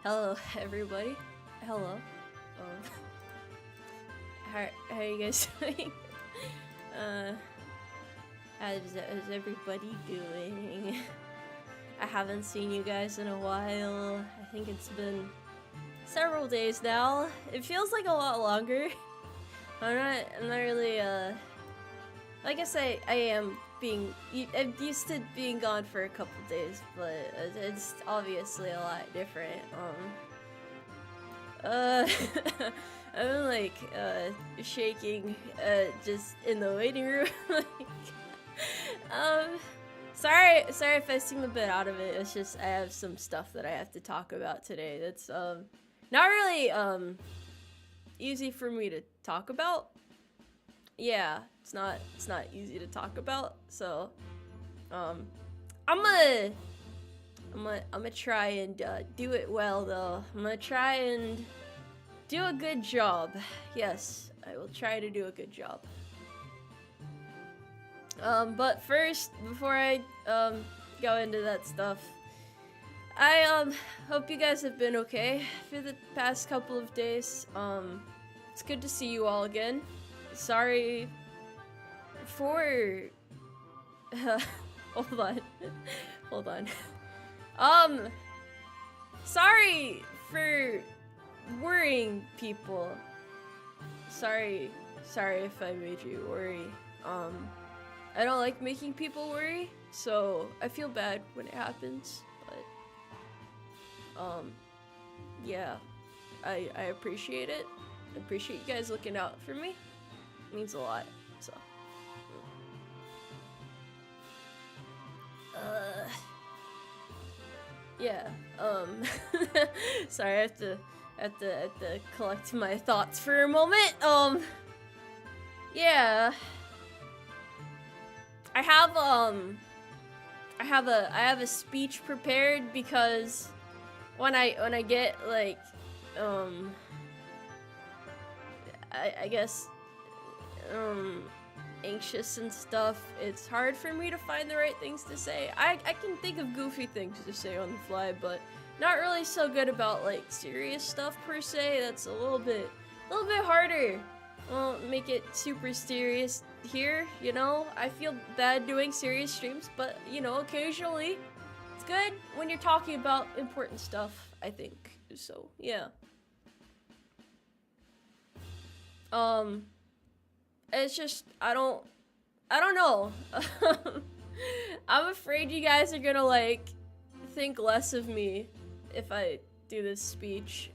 Hello, everybody. Hello. How are you guys doing? How's everybody doing? I haven't seen you guys in a while. I think it's been several days now. It feels like a lot longer. I'm not really, I guess I am I'm used to being gone for a couple days, but it's obviously a lot different. I'm like, shaking, just in the waiting room. Sorry if I seem a bit out of it. It's just, I have some stuff that I have to talk about today that's, not really, easy for me to talk about. Yeah, it's not easy to talk about, so, I'm gonna try and, do it well, though. I'm gonna try and do a good job. Yes, I will try to do a good job. But first, before I, go into that stuff, I, hope you guys have been okay for the past couple of days. It's good to see you all again. Sorry for... hold on. Sorry for worrying people. Sorry if I made you worry. I don't like making people worry, so I feel bad when it happens, but, yeah, I appreciate it. I appreciate you guys looking out for me. It means a lot, so. Yeah, sorry, I have to collect my thoughts for a moment. Yeah. I have a speech prepared because when I get like I guess anxious and stuff, it's hard for me to find the right things to say. I can think of goofy things to say on the fly, but not really so good about like serious stuff per se. That's a little bit harder. Won't make it super serious here, you know? I feel bad doing serious streams, but, you know, occasionally it's good when you're talking about important stuff, I think. So, yeah. It's just, I don't know. I'm afraid you guys are gonna, like, think less of me if I do this speech.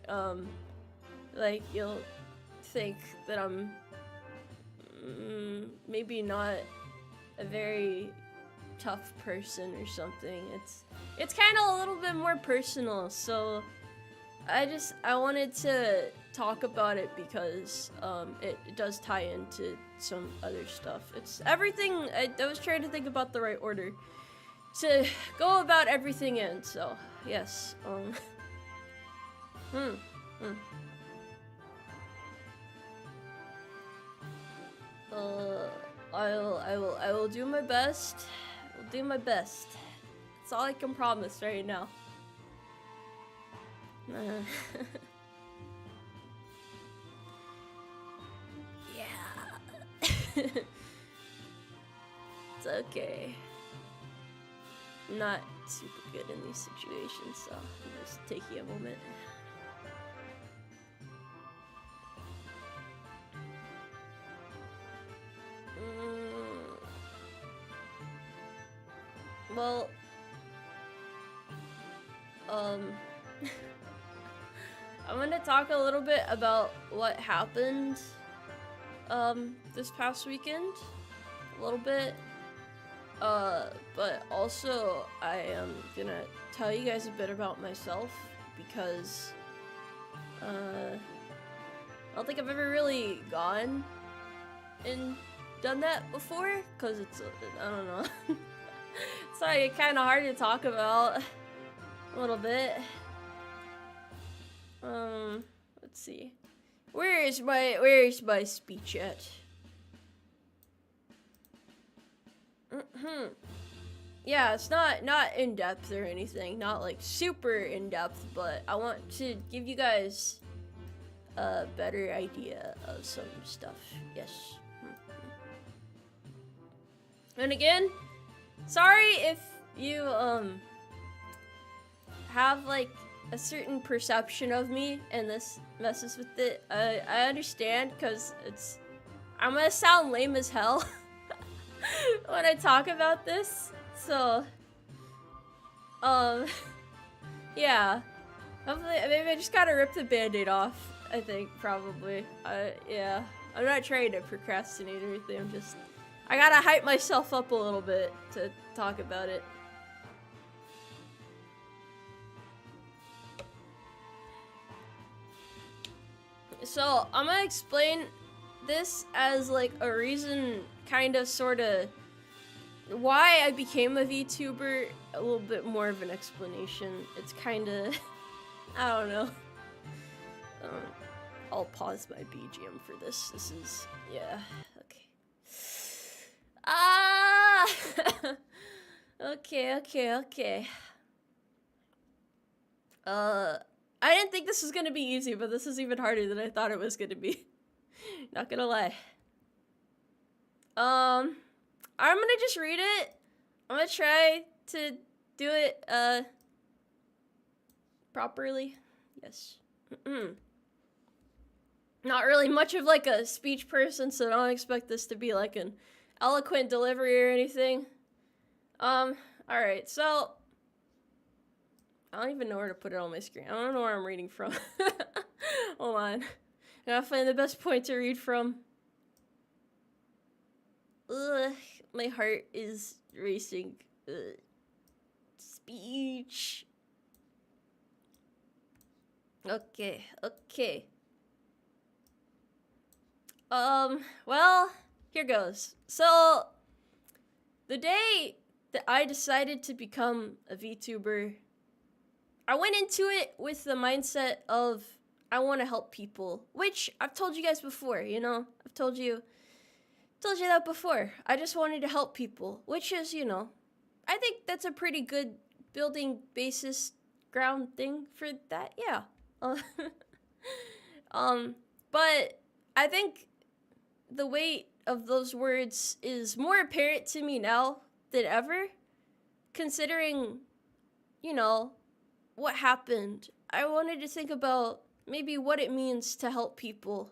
Like, you'll think that I'm maybe not a very tough person or something. It's kind of a little bit more personal, so I wanted to talk about it because it does tie into some other stuff. It's everything. I was trying to think about the right order to go about everything in, so yes. I will do my best. I'll do my best. That's all I can promise right now. Yeah. It's okay. I'm not super good in these situations, so I'm just taking a moment. Well, I'm gonna talk a little bit about what happened, this past weekend, a little bit, but also I am gonna tell you guys a bit about myself, because, I don't think I've ever really gone and done that before, because it's, I don't know. It's like kind of hard to talk about a little bit. Let's see. Where is my speech at? yeah, it's not in depth or anything, not like super in depth, but I want to give you guys a better idea of some stuff. Yes. And again, sorry if you have like a certain perception of me and this messes with it. I understand, because I'm gonna sound lame as hell when I talk about this. So yeah. Hopefully, maybe I just gotta rip the band-aid off, I think, probably. Yeah. I'm not trying to procrastinate or anything, I gotta hype myself up a little bit to talk about it. So, I'm gonna explain this as, like, a reason, kinda, sorta, why I became a VTuber, a little bit more of an explanation. It's kinda, I don't know. I'll pause my BGM for this. This is, yeah, okay. Ah! Okay. I didn't think this was gonna be easy, but this is even harder than I thought it was gonna be. Not gonna lie. I'm gonna just read it. I'm gonna try to do it, properly. Yes. Not really much of like a speech person, so don't expect this to be like an eloquent delivery or anything. Alright, so I don't even know where to put it on my screen. I don't know where I'm reading from. Hold on. I gotta find the best point to read from. Ugh, my heart is racing. Speech. Okay. Well, here goes. So, the day that I decided to become a VTuber, I went into it with the mindset of, I want to help people, which I've told you guys before, you know? I've told you that before. I just wanted to help people, which is, you know, I think that's a pretty good building basis ground thing for that, yeah. But I think the weight of those words is more apparent to me now than ever, considering, you know, what happened. I wanted to think about maybe what it means to help people.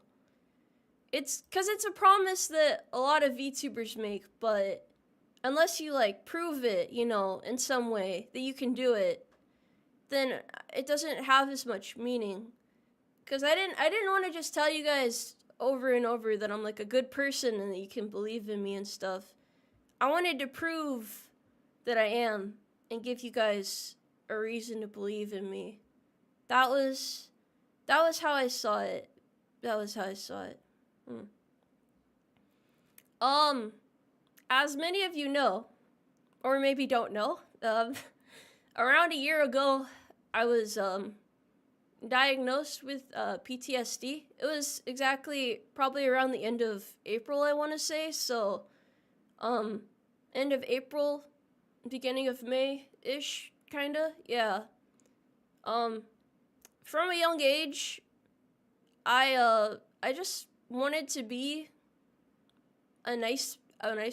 It's because it's a promise that a lot of VTubers make, but unless you like prove it, you know, in some way that you can do it, then it doesn't have as much meaning. Because I didn't want to just tell you guys over and over that I'm like a good person and that you can believe in me and stuff. I wanted to prove that I am and give you guys a reason to believe in me. That was how I saw it. As many of you know, or maybe don't know, around a year ago, I was diagnosed with PTSD. It was exactly probably around the end of April, I want to say. So, end of April, beginning of May-ish, kinda, yeah. From a young age, I just wanted to be a nice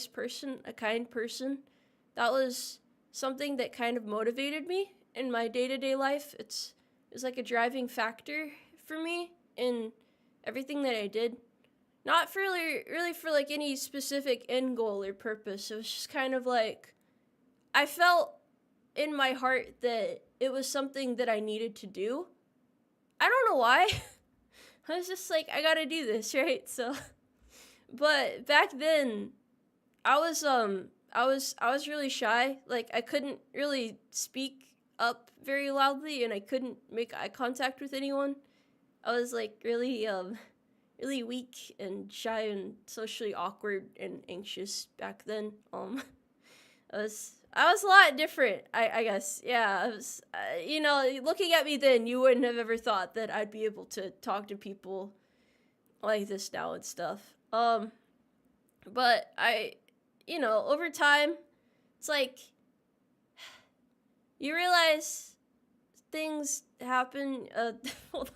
person, a kind person. That was something that kind of motivated me in my day-to-day life. It was like a driving factor for me in everything that I did. Not for really for like any specific end goal or purpose. It was just kind of like, I felt in my heart that it was something that I needed to do. I don't know why. I was just like, I gotta do this, right? So, but back then, I was really shy. Like, I couldn't really speak up very loudly, and I couldn't make eye contact with anyone. I was like really weak and shy and socially awkward and anxious back then. I was a lot different, I guess. Yeah, I was, you know, looking at me then, you wouldn't have ever thought that I'd be able to talk to people like this now and stuff. But you know, over time, it's like, you realize things happen, hold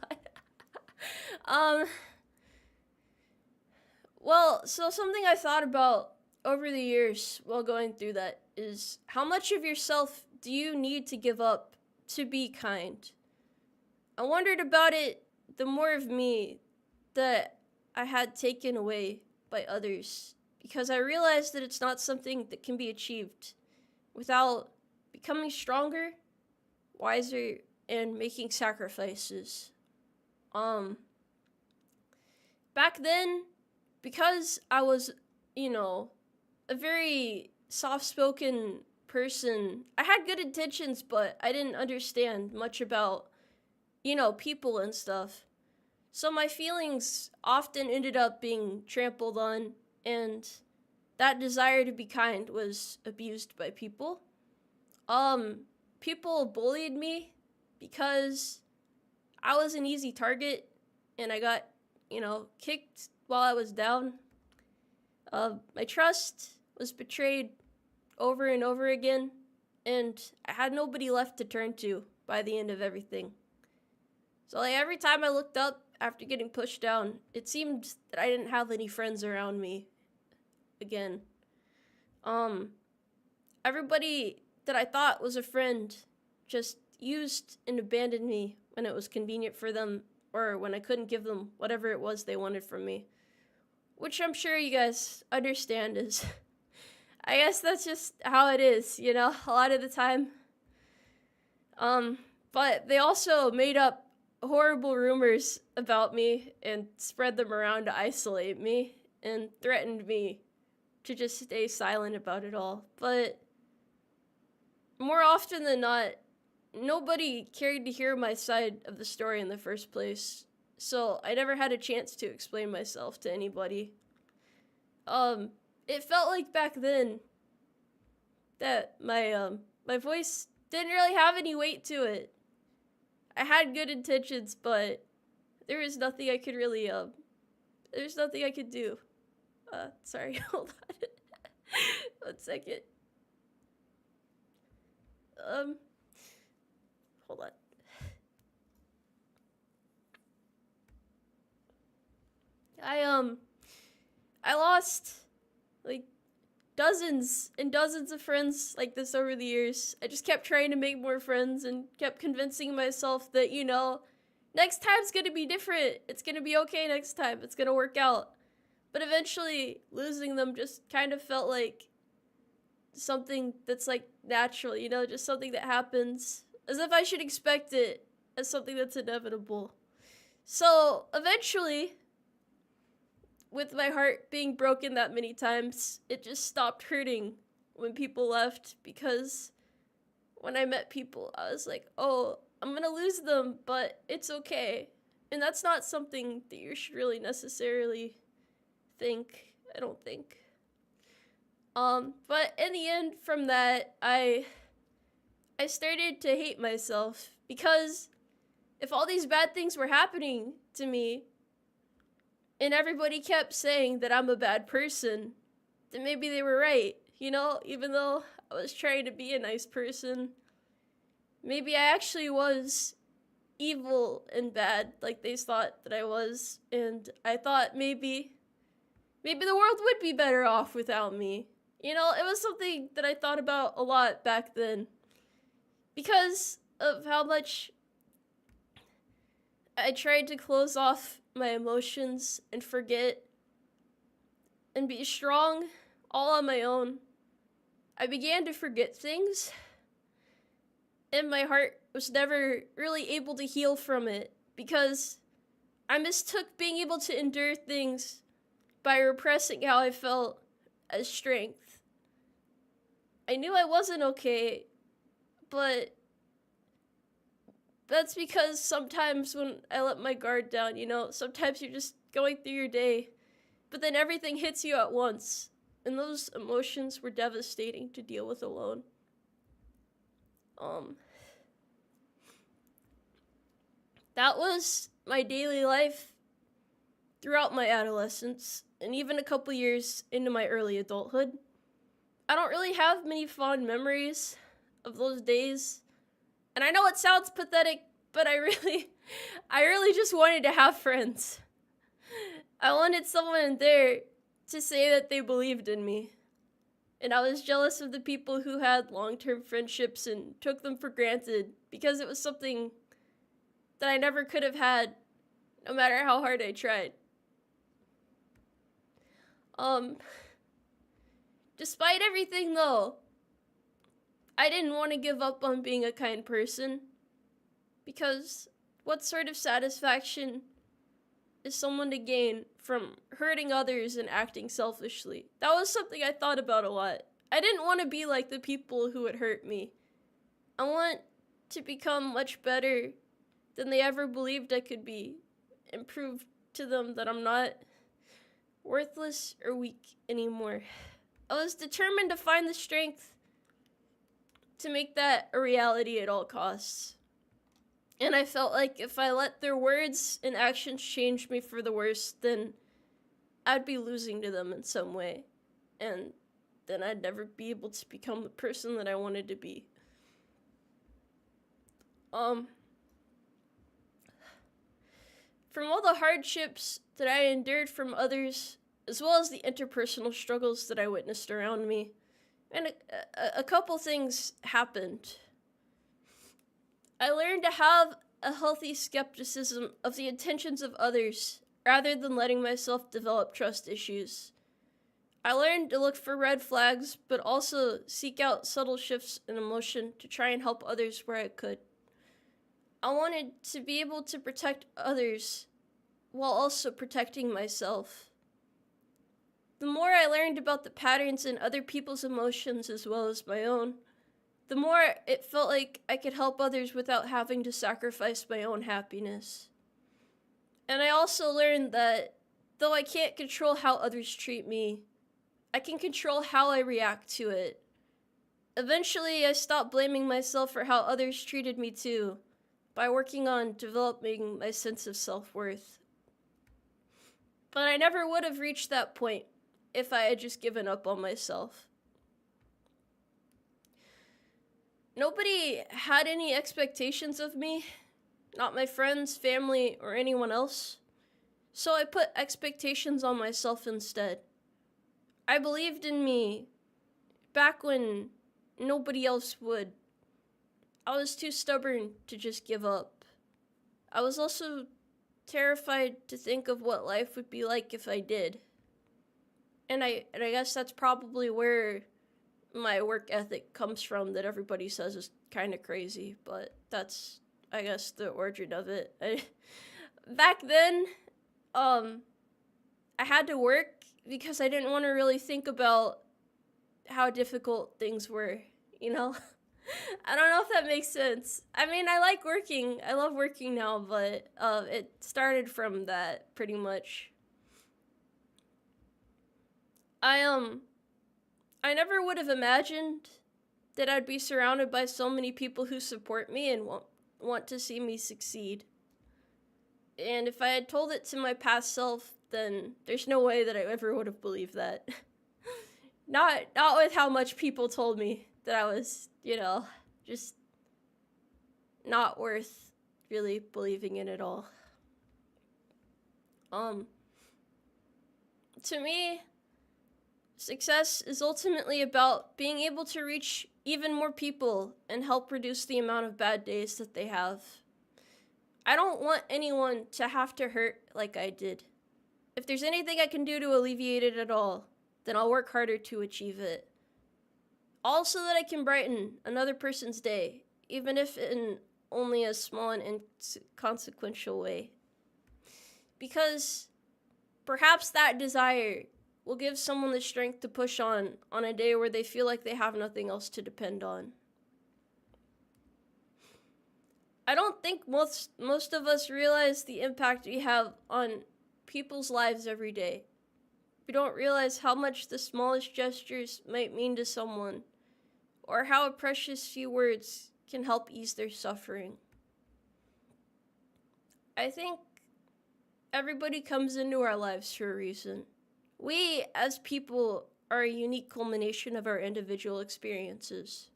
on. Well, so something I thought about over the years while going through that is how much of yourself do you need to give up to be kind? I wondered about it, the more of me that I had taken away by others, because I realized that it's not something that can be achieved without becoming stronger, wiser, and making sacrifices. Back then, because I was, a very soft-spoken person, I had good intentions, but I didn't understand much about, people and stuff. So my feelings often ended up being trampled on, and that desire to be kind was abused by people. People bullied me because I was an easy target, and I got, kicked while I was down. My trust was betrayed over and over again, and I had nobody left to turn to by the end of everything. So every time I looked up after getting pushed down, it seemed that I didn't have any friends around me again. Everybody that I thought was a friend just used and abandoned me when it was convenient for them, or when I couldn't give them whatever it was they wanted from me. Which I'm sure you guys understand is, I guess that's just how it is, a lot of the time. But they also made up horrible rumors about me and spread them around to isolate me and threatened me to just stay silent about it all. But more often than not, nobody cared to hear my side of the story in the first place. So I never had a chance to explain myself to anybody. It felt like back then that my voice didn't really have any weight to it. I had good intentions, but there was nothing I could really, there's nothing I could do. Sorry, hold on. 1 second. Hold on. I lost, dozens and dozens of friends like this over the years. I just kept trying to make more friends and kept convincing myself that, next time's gonna be different. It's gonna be okay next time. It's gonna work out. But eventually, losing them just kind of felt like something that's, natural, just something that happens. As if I should expect it as something that's inevitable. So, eventually, with my heart being broken that many times, it just stopped hurting when people left, because when I met people, I was like, oh, I'm gonna lose them, but it's okay. And that's not something that you should really necessarily think, I don't think. But in the end, from that, I started to hate myself, because if all these bad things were happening to me, and everybody kept saying that I'm a bad person, then maybe they were right, even though I was trying to be a nice person. Maybe I actually was evil and bad, like they thought that I was, and I thought maybe the world would be better off without me. It was something that I thought about a lot back then, because of how much I tried to close off my emotions and forget and be strong all on my own. I began to forget things, and my heart was never really able to heal from it, because I mistook being able to endure things by repressing how I felt as strength. I knew I wasn't okay, but that's because sometimes when I let my guard down, sometimes you're just going through your day, but then everything hits you at once, and those emotions were devastating to deal with alone. That was my daily life throughout my adolescence, and even a couple years into my early adulthood. I don't really have many fond memories of those days, And I know it sounds pathetic, but I really just wanted to have friends. I wanted someone there to say that they believed in me. And I was jealous of the people who had long-term friendships and took them for granted because it was something that I never could have had, no matter how hard I tried. Despite everything though, I didn't want to give up on being a kind person, because what sort of satisfaction is someone to gain from hurting others and acting selfishly? That was something I thought about a lot. I didn't want to be like the people who would hurt me. I want to become much better than they ever believed I could be, and prove to them that I'm not worthless or weak anymore. I was determined to find the strength to make that a reality at all costs. And I felt like if I let their words and actions change me for the worse, then I'd be losing to them in some way. And then I'd never be able to become the person that I wanted to be. From all the hardships that I endured from others, as well as the interpersonal struggles that I witnessed around me, and a couple things happened. I learned to have a healthy skepticism of the intentions of others, rather than letting myself develop trust issues. I learned to look for red flags, but also seek out subtle shifts in emotion to try and help others where I could. I wanted to be able to protect others while also protecting myself. The more I learned about the patterns in other people's emotions as well as my own, the more it felt like I could help others without having to sacrifice my own happiness. And I also learned that though I can't control how others treat me, I can control how I react to it. Eventually, I stopped blaming myself for how others treated me too, by working on developing my sense of self-worth. But I never would have reached that point if I had just given up on myself. Nobody had any expectations of me, not my friends, family, or anyone else. So I put expectations on myself instead. I believed in me back when nobody else would. I was too stubborn to just give up. I was also terrified to think of what life would be like if I did. And I guess that's probably where my work ethic comes from, that everybody says is kind of crazy, but that's, I guess, the origin of it. Back then, I had to work because I didn't want to really think about how difficult things were, you know? I don't know if that makes sense. I mean, I like working. I love working now, but it started from that, pretty much. I never would have imagined that I'd be surrounded by so many people who support me and want to see me succeed. And if I had told it to my past self, then there's no way that I ever would have believed that. Not with how much people told me that I was, just not worth really believing in at all. To me, success is ultimately about being able to reach even more people and help reduce the amount of bad days that they have. I don't want anyone to have to hurt like I did. If there's anything I can do to alleviate it at all, then I'll work harder to achieve it. Also that I can brighten another person's day, even if in only a small and inconsequential way. Because perhaps that desire will give someone the strength to push on a day where they feel like they have nothing else to depend on. I don't think most of us realize the impact we have on people's lives every day. We don't realize how much the smallest gestures might mean to someone, or how a precious few words can help ease their suffering. I think everybody comes into our lives for a reason. We, as people, are a unique culmination of our individual experiences.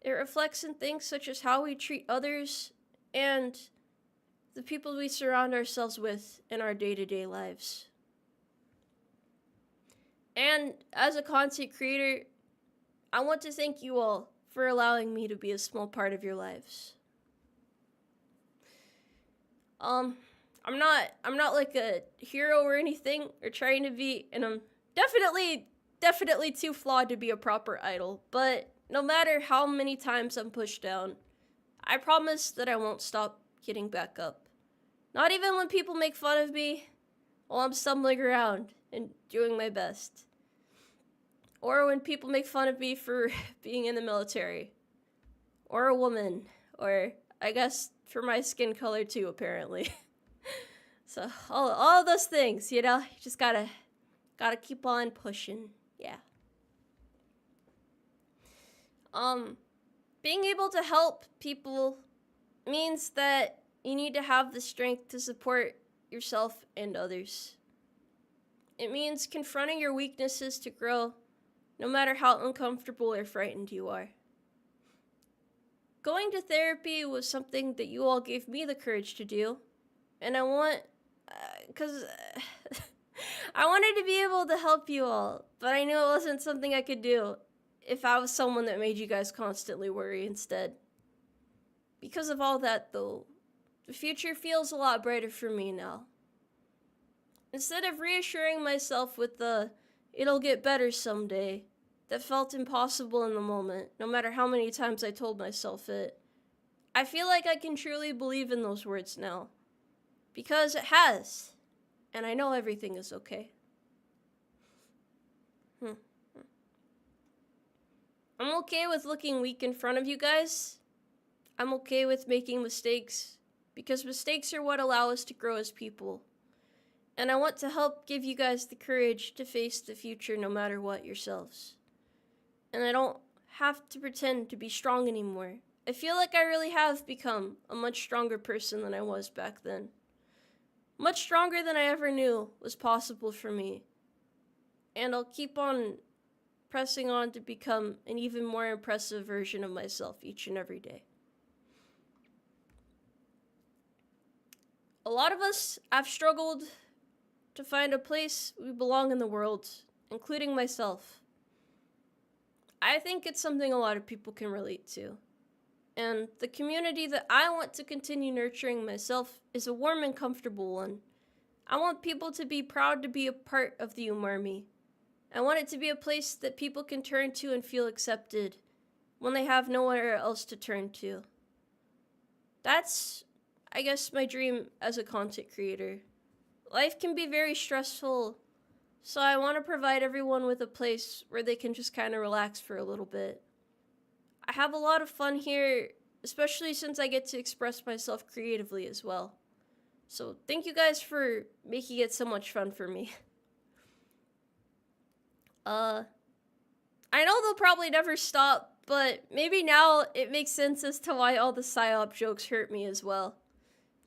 It reflects in things such as how we treat others and the people we surround ourselves with in our day-to-day lives. And as a content creator, I want to thank you all for allowing me to be a small part of your lives. I'm not like a hero or anything, or trying to be, and I'm definitely too flawed to be a proper idol, but no matter how many times I'm pushed down, I promise that I won't stop getting back up. Not even when people make fun of me while I'm stumbling around and doing my best. Or when people make fun of me for being in the military. Or a woman. Or, I guess, for my skin color too, apparently. So, all those things, you know? You just gotta keep on pushing. Yeah. Being able to help people means that you need to have the strength to support yourself and others. It means confronting your weaknesses to grow, no matter how uncomfortable or frightened you are. Going to therapy was something that you all gave me the courage to do, and I wanted to be able to help you all, but I knew it wasn't something I could do if I was someone that made you guys constantly worry instead. Because of all that, though, the future feels a lot brighter for me now. Instead of reassuring myself with the "it'll get better someday" that felt impossible in the moment, no matter how many times I told myself it, I feel like I can truly believe in those words now. Because it has. And I know everything is okay. I'm okay with looking weak in front of you guys. I'm okay with making mistakes, because mistakes are what allow us to grow as people. And I want to help give you guys the courage to face the future no matter what yourselves. And I don't have to pretend to be strong anymore. I feel like I really have become a much stronger person than I was back then. Much stronger than I ever knew was possible for me. And I'll keep on pressing on to become an even more impressive version of myself each and every day. A lot of us have struggled to find a place we belong in the world, including myself. I think it's something a lot of people can relate to. And the community that I want to continue nurturing myself is a warm and comfortable one. I want people to be proud to be a part of the Umarmy. I want it to be a place that people can turn to and feel accepted when they have nowhere else to turn to. That's, I guess, my dream as a content creator. Life can be very stressful, so I want to provide everyone with a place where they can just kind of relax for a little bit. I have a lot of fun here, especially since I get to express myself creatively as well. So thank you guys for making it so much fun for me. I know they'll probably never stop, but maybe now it makes sense as to why all the psyop jokes hurt me as well.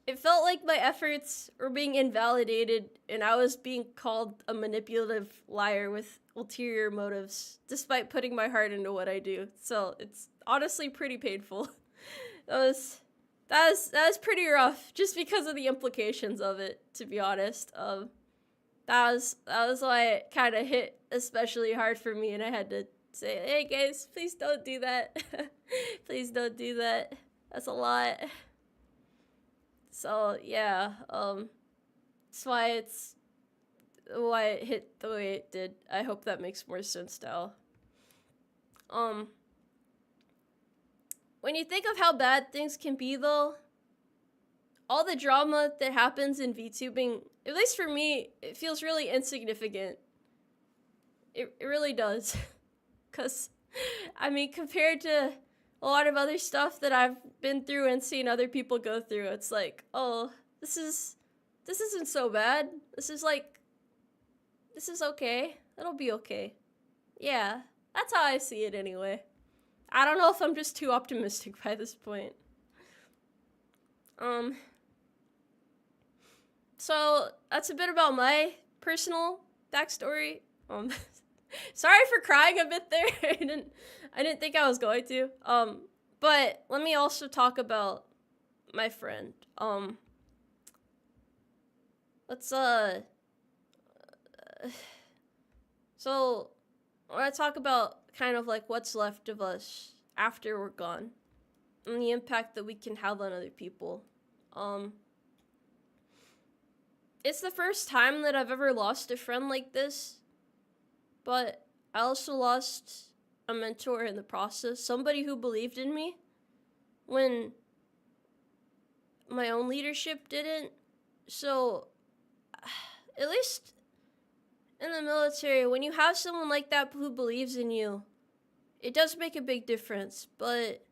It felt like my efforts were being invalidated and I was being called a manipulative liar with ulterior motives, despite putting my heart into what I do. So it's honestly pretty painful. That was pretty rough, just because of the implications of it, to be honest. That was why it kind of hit especially hard for me, and I had to say, hey guys, please don't do that. Please don't do that. That's a lot. So yeah, that's why it hit the way it did. I hope that makes more sense now. When you think of how bad things can be, though, all the drama that happens in VTubing, at least for me, it feels really insignificant. It really does. Because, I mean, compared to a lot of other stuff that I've been through and seen other people go through, it's like, oh, this isn't so bad. This is okay. It'll be okay. Yeah, that's how I see it anyway. I don't know if I'm just too optimistic by this point. So that's a bit about my personal backstory. Sorry for crying a bit there. I didn't think I was going to. But let me also talk about my friend. Let's so I want to talk about kind of like what's left of us after we're gone and the impact that we can have on other people. It's the first time that I've ever lost a friend like this, but I also lost a mentor in the process, somebody who believed in me when my own leadership didn't. So, at least in the military, when you have someone like that who believes in you, it does make a big difference. But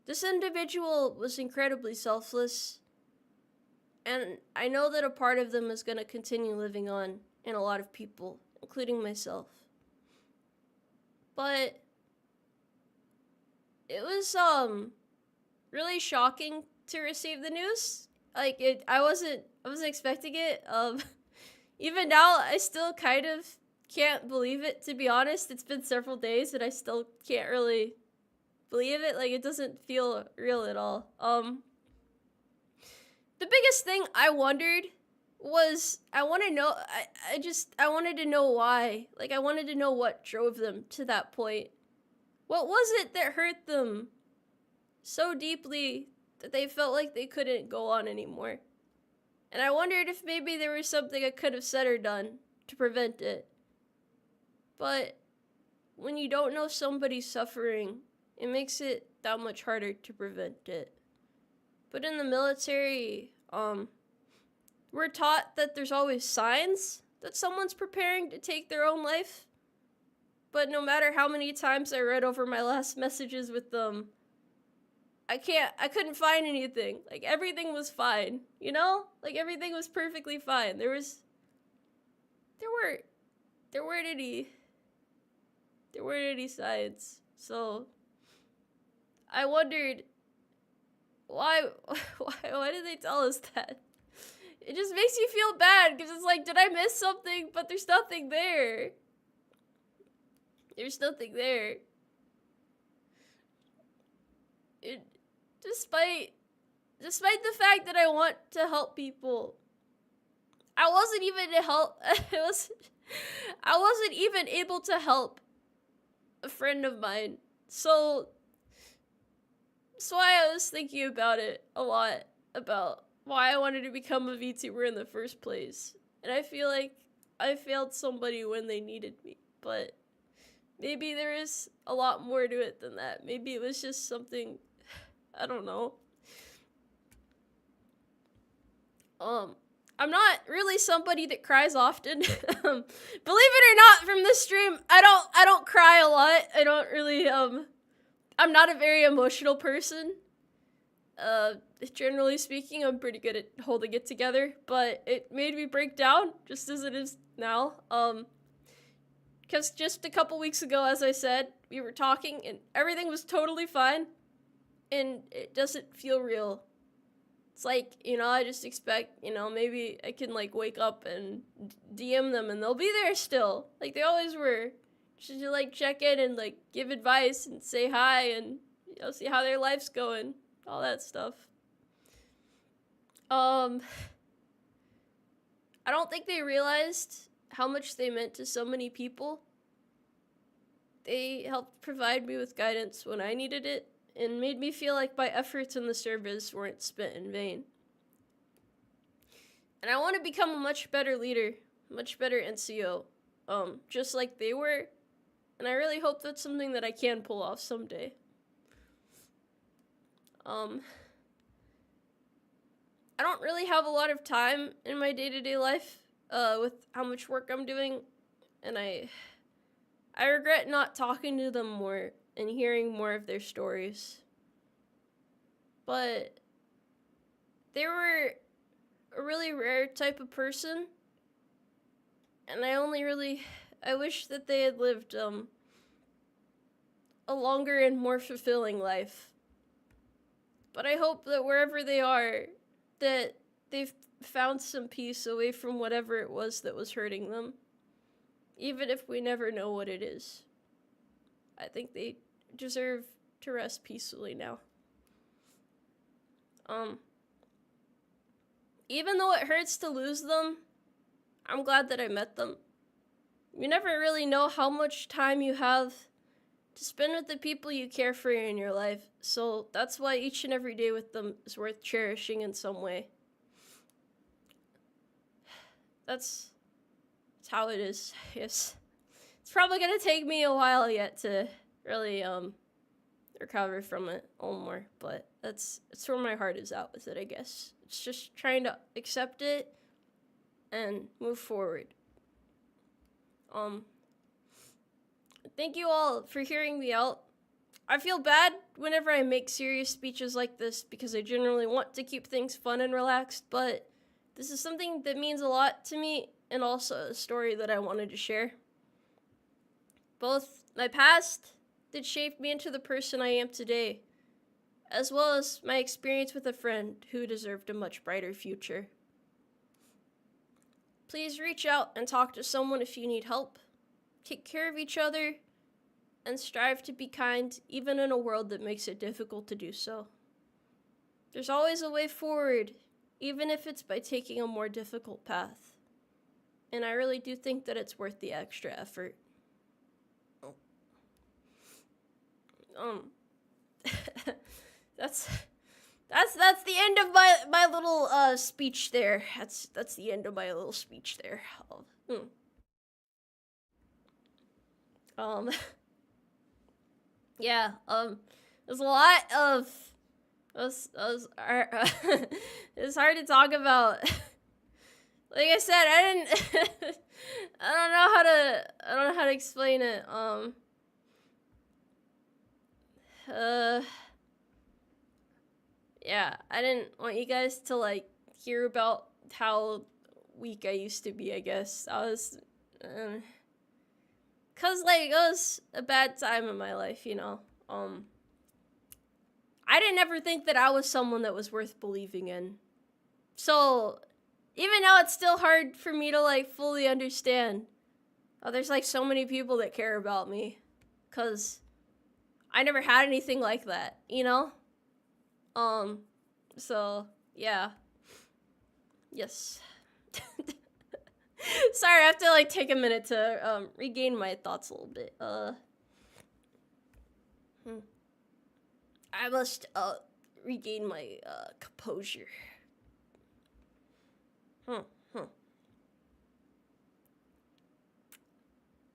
this individual was incredibly selfless, and I know that a part of them is going to continue living on in a lot of people, including myself. But it was really shocking to receive the news. Like I wasn't expecting it. Even now I still kind of can't believe it, to be honest. It's been several days and I still can't really believe it. Like, it doesn't feel real at all. The biggest thing I wondered was I wanted to know why. Like, I wanted to know what drove them to that point. What was it that hurt them so deeply that they felt like they couldn't go on anymore? And I wondered if maybe there was something I could have said or done to prevent it. But when you don't know somebody's suffering, it makes it that much harder to prevent it. But in the military, we're taught that there's always signs that someone's preparing to take their own life. But no matter how many times I read over my last messages with them, I couldn't find anything. Like, everything was fine, you know? Like, everything was perfectly fine. There weren't any signs. So I wondered why did they tell us that? It just makes you feel bad, because it's like, did I miss something? But there's nothing there. There's nothing there. Despite the fact that I want to help people, I wasn't even able to help a friend of mine. So that's why I was thinking about it a lot, about why I wanted to become a VTuber in the first place. And I feel like I failed somebody when they needed me, but maybe there is a lot more to it than that. Maybe it was just something, I don't know. I'm not really somebody that cries often. Believe it or not, from this stream, I don't cry a lot. I don't really, I'm not a very emotional person. Generally speaking, I'm pretty good at holding it together, but it made me break down, just as it is now. Because just a couple weeks ago, as I said, we were talking, and everything was totally fine, and it doesn't feel real. It's like, I just expect, maybe I can, like, wake up and DM them, and they'll be there still. Like, they always were. Just to, like, check in and, like, give advice and say hi and, see how their life's going. All that stuff. I don't think they realized how much they meant to so many people. They helped provide me with guidance when I needed it, and made me feel like my efforts in the service weren't spent in vain. And I want to become a much better leader, much better NCO, just like they were, and I really hope that's something that I can pull off someday. I don't really have a lot of time in my day-to-day life, with how much work I'm doing, and I regret not talking to them more and hearing more of their stories. But they were a really rare type of person, and I wish that they had lived, a longer and more fulfilling life. But I hope that wherever they are, that they've found some peace away from whatever it was that was hurting them. even if we never know what it is. I think they deserve to rest peacefully now. Even though it hurts to lose them, I'm glad that I met them. You never really know how much time you have to spend with the people you care for in your life, so that's why each and every day with them is worth cherishing in some way. That's how it is. Yes. It's probably gonna take me a while yet to really recover from it a little more, but it's where my heart is at with it, I guess. It's just trying to accept it and move forward. Thank you all for hearing me out. I feel bad whenever I make serious speeches like this because I generally want to keep things fun and relaxed, but this is something that means a lot to me and also a story that I wanted to share. Both my past that shaped me into the person I am today, as well as my experience with a friend who deserved a much brighter future. Please reach out and talk to someone if you need help. Take care of each other and strive to be kind, even in a world that makes it difficult to do so. There's always a way forward, even if it's by taking a more difficult path. And I really do think that it's worth the extra effort. That's the end of my little speech there. That's the end of my little speech there. Yeah, there's a lot of it's hard to talk about. Like I said, I don't know how to explain it. Yeah, I didn't want you guys to like hear about how weak I used to be, I guess. I was cause like it was a bad time in my life, you know. I didn't ever think that I was someone that was worth believing in. So even now it's still hard for me to like fully understand how there's like so many people that care about me, cause I never had anything like that, you know? So, yeah. Yes. Sorry, I have to, like, take a minute to, regain my thoughts a little bit. I must, regain my, composure.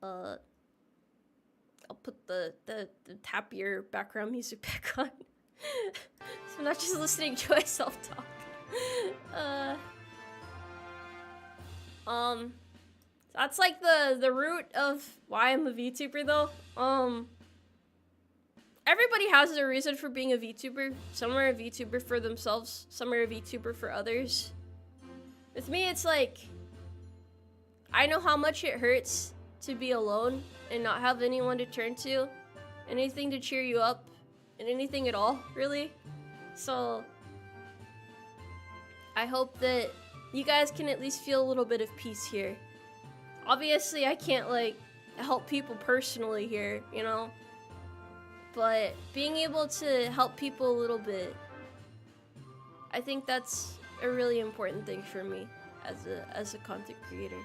I'll put the happier background music back on. So I'm not just listening to myself talk. That's like the root of why I'm a VTuber though. Everybody has a reason for being a VTuber. Some are a VTuber for themselves, some are a VTuber for others. With me, it's like, I know how much it hurts to be alone and not have anyone to turn to, anything to cheer you up, and anything at all, really. So, I hope that you guys can at least feel a little bit of peace here. Obviously, I can't, like, help people personally here, you know? But being able to help people a little bit, I think that's a really important thing for me as a content creator.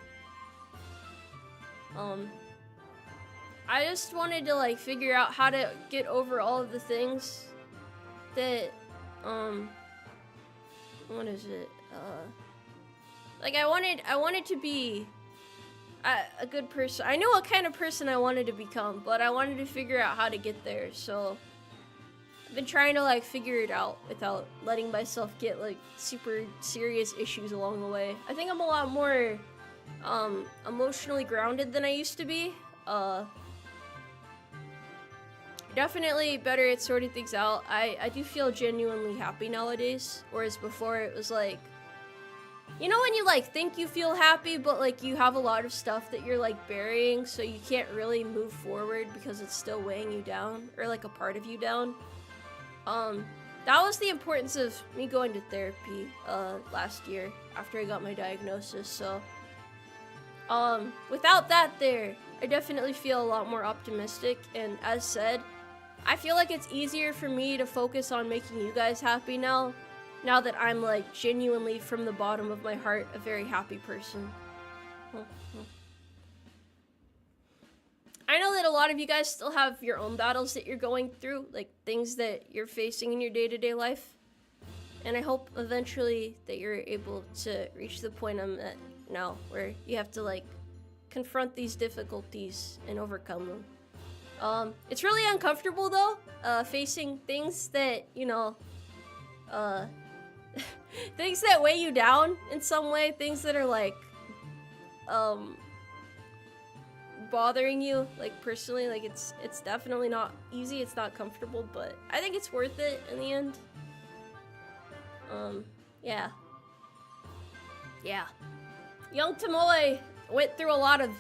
I just wanted to like figure out how to get over all of the things that what is it? Like I wanted to be a good person. I knew what kind of person I wanted to become, but I wanted to figure out how to get there. So I've been trying to like figure it out without letting myself get like super serious issues along the way. I think I'm a lot more emotionally grounded than I used to be. Definitely better at sorting things out. I do feel genuinely happy nowadays, whereas before it was like, you know when you like think you feel happy, but like you have a lot of stuff that you're like burying, so you can't really move forward because it's still weighing you down, or like a part of you down. That was the importance of me going to therapy last year after I got my diagnosis. So Without that there, I definitely feel a lot more optimistic, and as said, I feel like it's easier for me to focus on making you guys happy now that I'm like genuinely from the bottom of my heart a very happy person. I know that a lot of you guys still have your own battles that you're going through, like things that you're facing in your day-to-day life. And I hope eventually that you're able to reach the point I'm at now, where you have to like confront these difficulties and overcome them. It's really uncomfortable though, facing things that, you know, things that weigh you down in some way, things that are like, bothering you, like personally, like it's definitely not easy, it's not comfortable, but I think it's worth it in the end. Yeah. Young Tomoe went through a lot of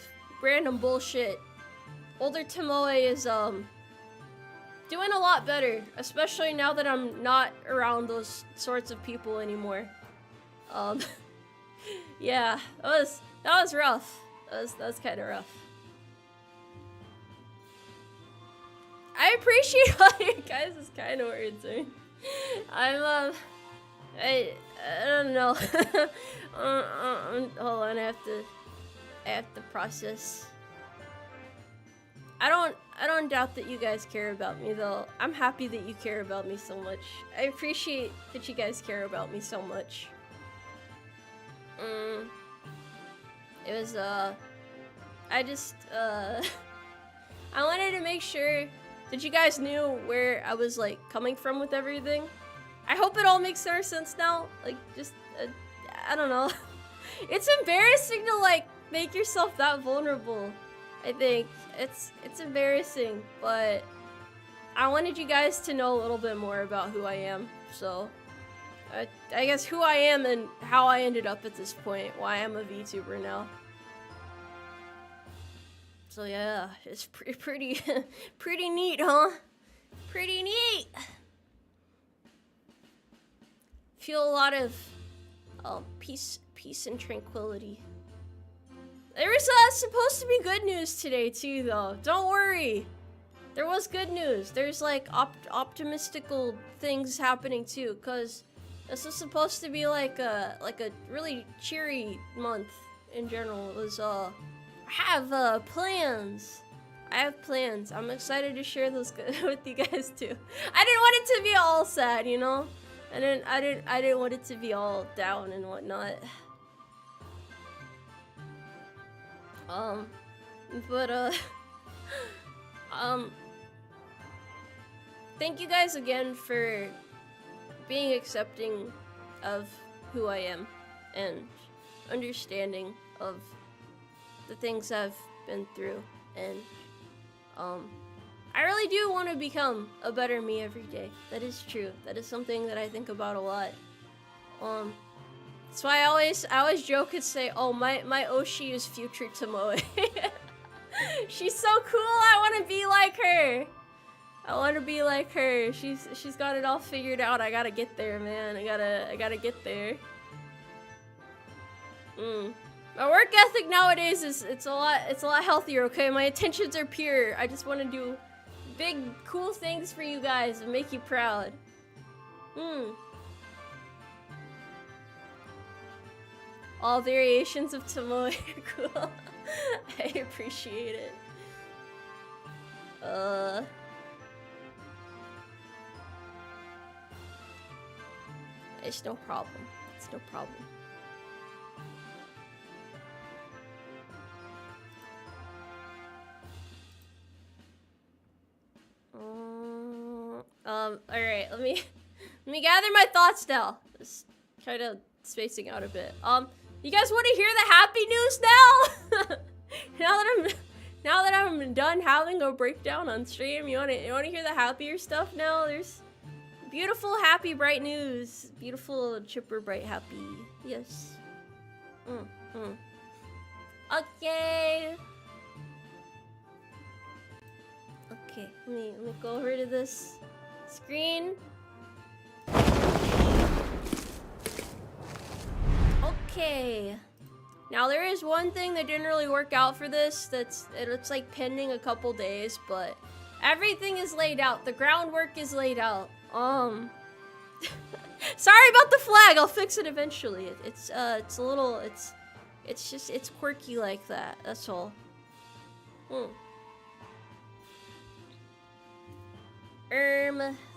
random bullshit. Older Tomoe is doing a lot better, especially now that I'm not around those sorts of people anymore. Yeah, that was rough. That was kind of rough. I appreciate all you guys' kind words. I'm I don't know. Hold on, I have to process. I don't doubt that you guys care about me though. I'm happy that you care about me so much. I appreciate that you guys care about me so much. It was I just I wanted to make sure that you guys knew where I was like coming from with everything. I hope it all makes more sense now. Like just I don't know. It's embarrassing to like make yourself that vulnerable. I think it's embarrassing, but I wanted you guys to know a little bit more about who I am. So I guess who I am and how I ended up at this point, why I'm a VTuber now. So yeah, it's pretty neat, huh? Pretty neat. Feel a lot of peace and tranquility. There was supposed to be good news today too, though. Don't worry, there was good news. There's like optimistical things happening too, cause this was supposed to be like a really cheery month in general. It was I have plans. I'm excited to share those with you guys too. I didn't want it to be all sad, you know. I didn't want it to be all down and whatnot. Thank you guys again for being accepting of who I am and understanding of the things I've been through, and I really do want to become a better me every day. That is true. That is something that I think about a lot. That's why I always joke and say, oh, my Oshi is future Tomoe. She's so cool. I want to be like her. I want to be like her. She's got it all figured out. I gotta get there, man. I gotta get there. My work ethic nowadays it's a lot healthier. Okay, my intentions are pure. I just want to do big cool things for you guys and make you proud. All variations of Tomoe are cool. I appreciate it. It's no problem. It's no problem. Alright, let me gather my thoughts now. Just kind of spacing out a bit. You guys want to hear the happy news now? now that I'm done having a breakdown on stream, you want to hear the happier stuff now? There's beautiful, happy, bright news. Beautiful, chipper, bright, happy. Yes. Okay. Okay, let me go over to this screen. Okay. Now there is one thing that didn't really work out for this. It's like pending a couple days, but everything is laid out. The groundwork is laid out. Sorry about the flag. I'll fix it eventually. It's a little. It's quirky like that. That's all.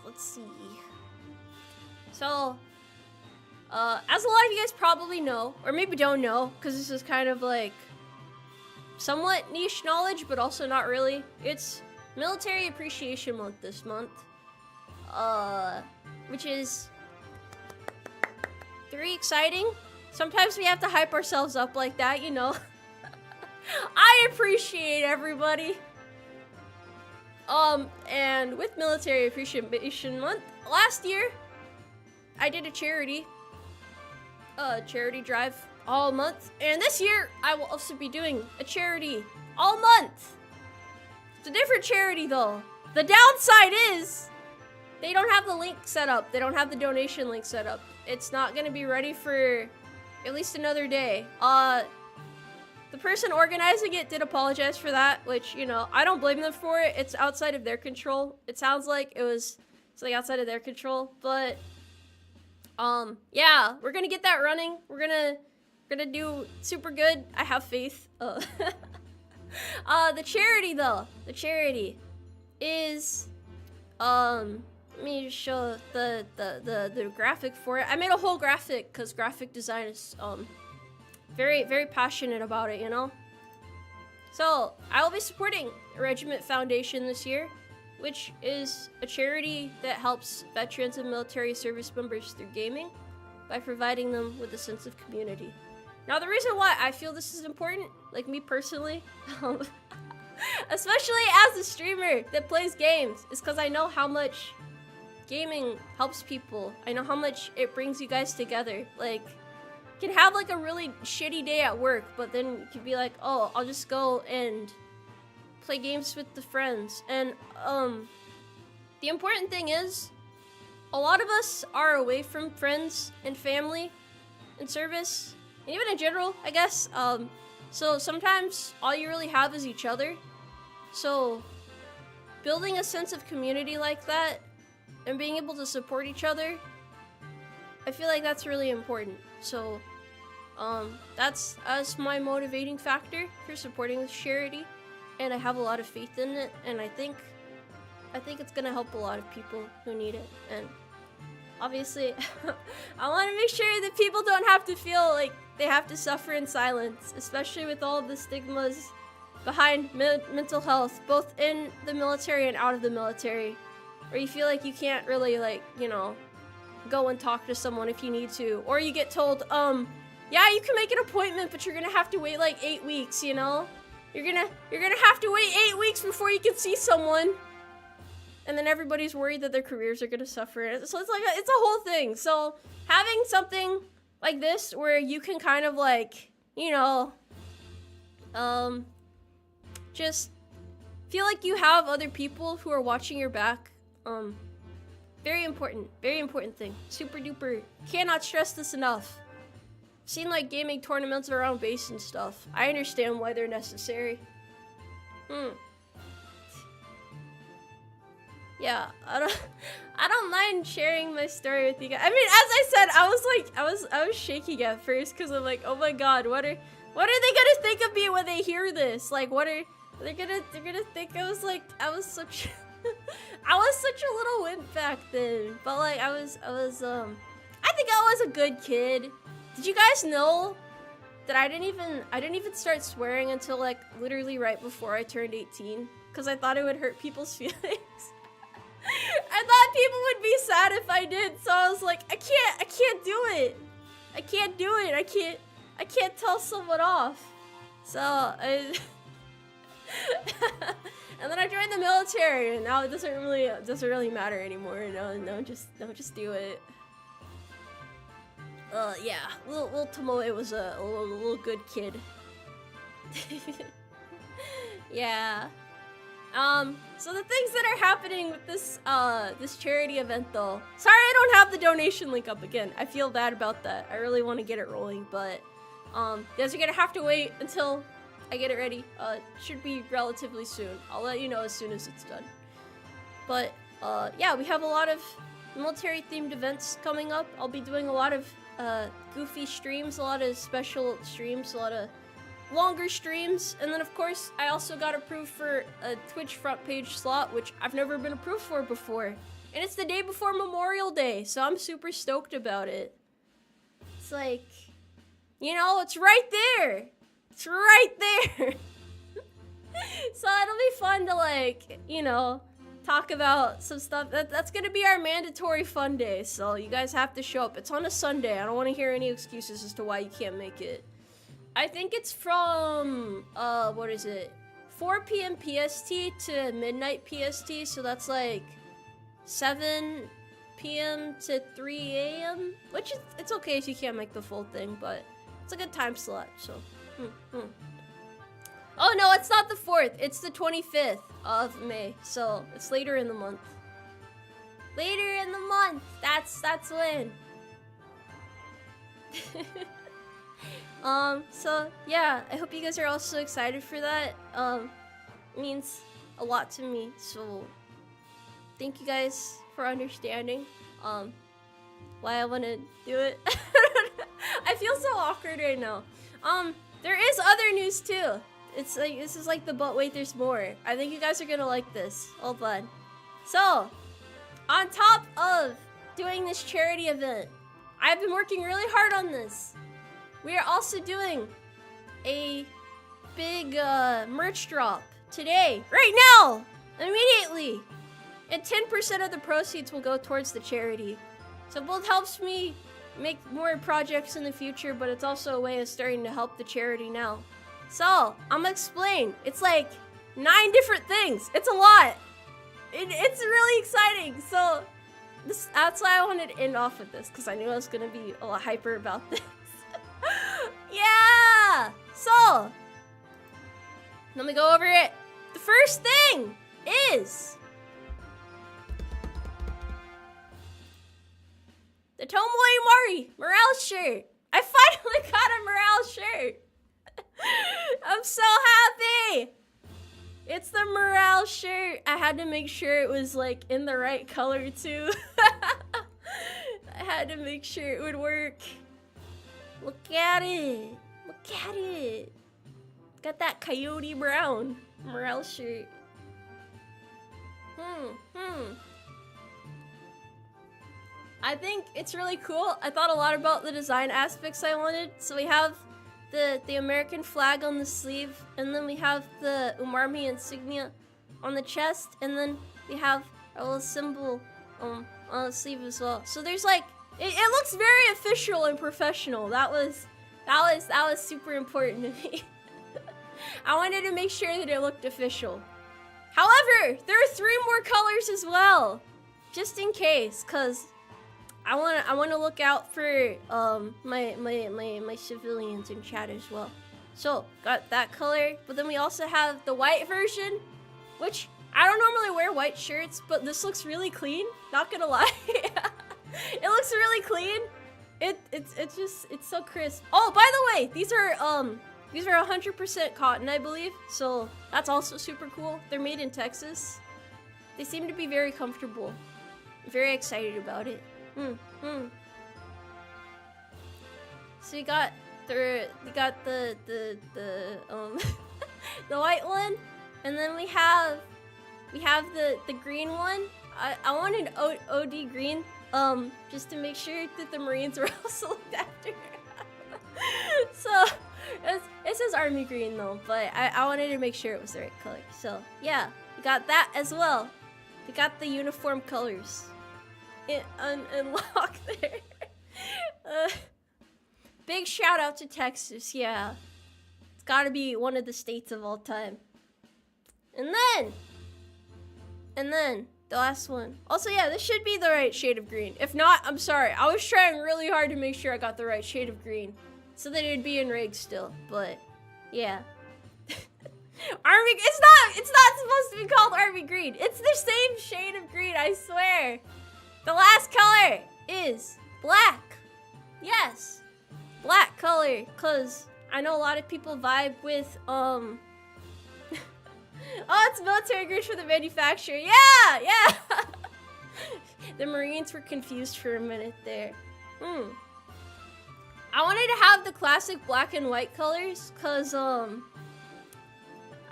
Let's see. So, as a lot of you guys probably know, or maybe don't know, because this is kind of like somewhat niche knowledge, but also not really. It's Military Appreciation Month this month, which is very exciting. Sometimes we have to hype ourselves up like that, you know. I appreciate everybody. And with Military Appreciation Month, last year, I did a charity drive all month. And this year, I will also be doing a charity all month. It's a different charity, though. The downside is, they don't have the link set up. They don't have the donation link set up. It's not gonna be ready for at least another day. The person organizing it did apologize for that, which, you know, I don't blame them for it. It's outside of their control. It sounds like it's like outside of their control, but yeah, we're gonna get that running. We're gonna do super good. I have faith. The charity though, the charity is let me show the graphic for it. I made a whole graphic because graphic design is very, very passionate about it, you know? So, I will be supporting Regiment Foundation this year, which is a charity that helps veterans and military service members through gaming by providing them with a sense of community. Now, the reason why I feel this is important, like me personally, especially as a streamer that plays games, is because I know how much gaming helps people. I know how much it brings you guys together. Like, you can have like a really shitty day at work, but then you can be like, oh, I'll just go and play games with the friends. And the important thing is, a lot of us are away from friends and family and service, and even in general, I guess. So sometimes all you really have is each other. So building a sense of community like that and being able to support each other, I feel like that's really important. So that's my motivating factor for supporting this charity, and I have a lot of faith in it, and I think it's gonna help a lot of people who need it. And obviously I want to make sure that people don't have to feel like they have to suffer in silence, especially with all the stigmas behind mental health, both in the military and out of the military, where you feel like you can't really, like, you know, go and talk to someone if you need to, or you get told, yeah, you can make an appointment, but you're gonna have to wait like 8 weeks, you know? You're gonna have to wait 8 weeks before you can see someone. And then everybody's worried that their careers are gonna suffer. So it's like, it's a whole thing. So having something like this where you can kind of like, you know, just feel like you have other people who are watching your back, very important thing. Super duper, cannot stress this enough. Seen like gaming tournaments around base and stuff. I understand why they're necessary. Yeah, I don't mind sharing my story with you guys. I mean, as I said, I was shaking at first because I'm like, oh my god, what are they gonna think of me when they hear this? Like, they're gonna think I was such I was such a little wimp back then. But like I think I was a good kid. Did you guys know that I didn't even start swearing until like literally right before I turned 18? Because I thought it would hurt people's feelings. I thought people would be sad if I did, so I was like, I can't do it. I can't do it. I can't tell someone off. So and then I joined the military, and now it doesn't really matter anymore. No, just do it. Yeah, little Tomoe was a little good kid. Yeah. So the things that are happening with this this charity event though. Sorry I don't have the donation link up again. I feel bad about that. I really want to get it rolling, but You guys are gonna have to wait until I get it ready. Should be relatively soon. I'll let you know as soon as it's done. But yeah, we have a lot of military-themed events coming up. I'll be doing a lot of goofy streams, a lot of special streams, a lot of longer streams, and then of course I also got approved for a Twitch front page slot, which I've never been approved for before. And it's the day before Memorial Day, so I'm super stoked about it. It's like, you know, it's right there. It's right there. So it'll be fun to, like, you know, talk about some stuff. That's gonna be our mandatory fun day, so you guys have to show up. It's on a Sunday. I don't want to hear any excuses as to why you can't make it. I think it's from, what is it? 4 p.m. PST to midnight PST, so that's like 7 p.m. to 3 a.m., which is, it's okay if you can't make the full thing, but it's a good time slot, so. Oh no, it's not the 4th, it's the 25th of May, so it's later in the month. Later in the month, that's when. So yeah, I hope you guys are also excited for that. It means a lot to me, so thank you guys for understanding, why I want to do it. I feel so awkward right now. There is other news too. It's like, this is like the but wait, there's more. I think you guys are gonna like this. Hold on. So, on top of doing this charity event, I've been working really hard on this. We are also doing a big merch drop today, right now, immediately. And 10% of the proceeds will go towards the charity. So it both helps me make more projects in the future, but it's also a way of starting to help the charity now. So, I'm gonna explain. It's like 9 different things. It's a lot. It's really exciting. So, that's why I wanted to end off with this, because I knew I was gonna be a lot hyper about this. Yeah! So, let me go over it. The first thing is the Tomoe Umari morale shirt. I finally got a morale shirt. I'm so happy. It's the morale shirt. I had to make sure it was like in the right color too. I had to make sure it would work. Look at it. Look at it. Got that coyote brown morale shirt. I think it's really cool. I thought a lot about the design aspects I wanted. So we have the American flag on the sleeve, and then we have the Umarmy insignia on the chest, and then we have a little symbol on the sleeve as well. So there's like, it looks very official and professional. That was super important to me. I wanted to make sure that it looked official. However, there are 3 more colors as well, just in case, cause I wanna look out for my civilians in chat as well. So got that color, but then we also have the white version, which I don't normally wear white shirts, but this looks really clean. Not gonna lie, it looks really clean. It's so crisp. Oh, by the way, these are 100% cotton, I believe. So that's also super cool. They're made in Texas. They seem to be very comfortable. I'm very excited about it. So we got the the white one, and then we have the green one. I wanted OD green, just to make sure that the Marines were also looked after. So it says Army green though, but I wanted to make sure it was the right color. So yeah, we got that as well. We got the uniform colors. Unlock there. Big shout out to Texas, yeah. It's gotta be one of the states of all time. And then the last one. Also, yeah, this should be the right shade of green. If not, I'm sorry. I was trying really hard to make sure I got the right shade of green, so that it'd be in rig still. But yeah. Army, it's not supposed to be called Army green. It's the same shade of green, I swear. The last color is black. Yes, black. color, cause I know a lot of people vibe with Oh, it's military grade for the manufacturer. Yeah, yeah. The Marines were confused for a minute there. I wanted to have the classic black and white colors, cause I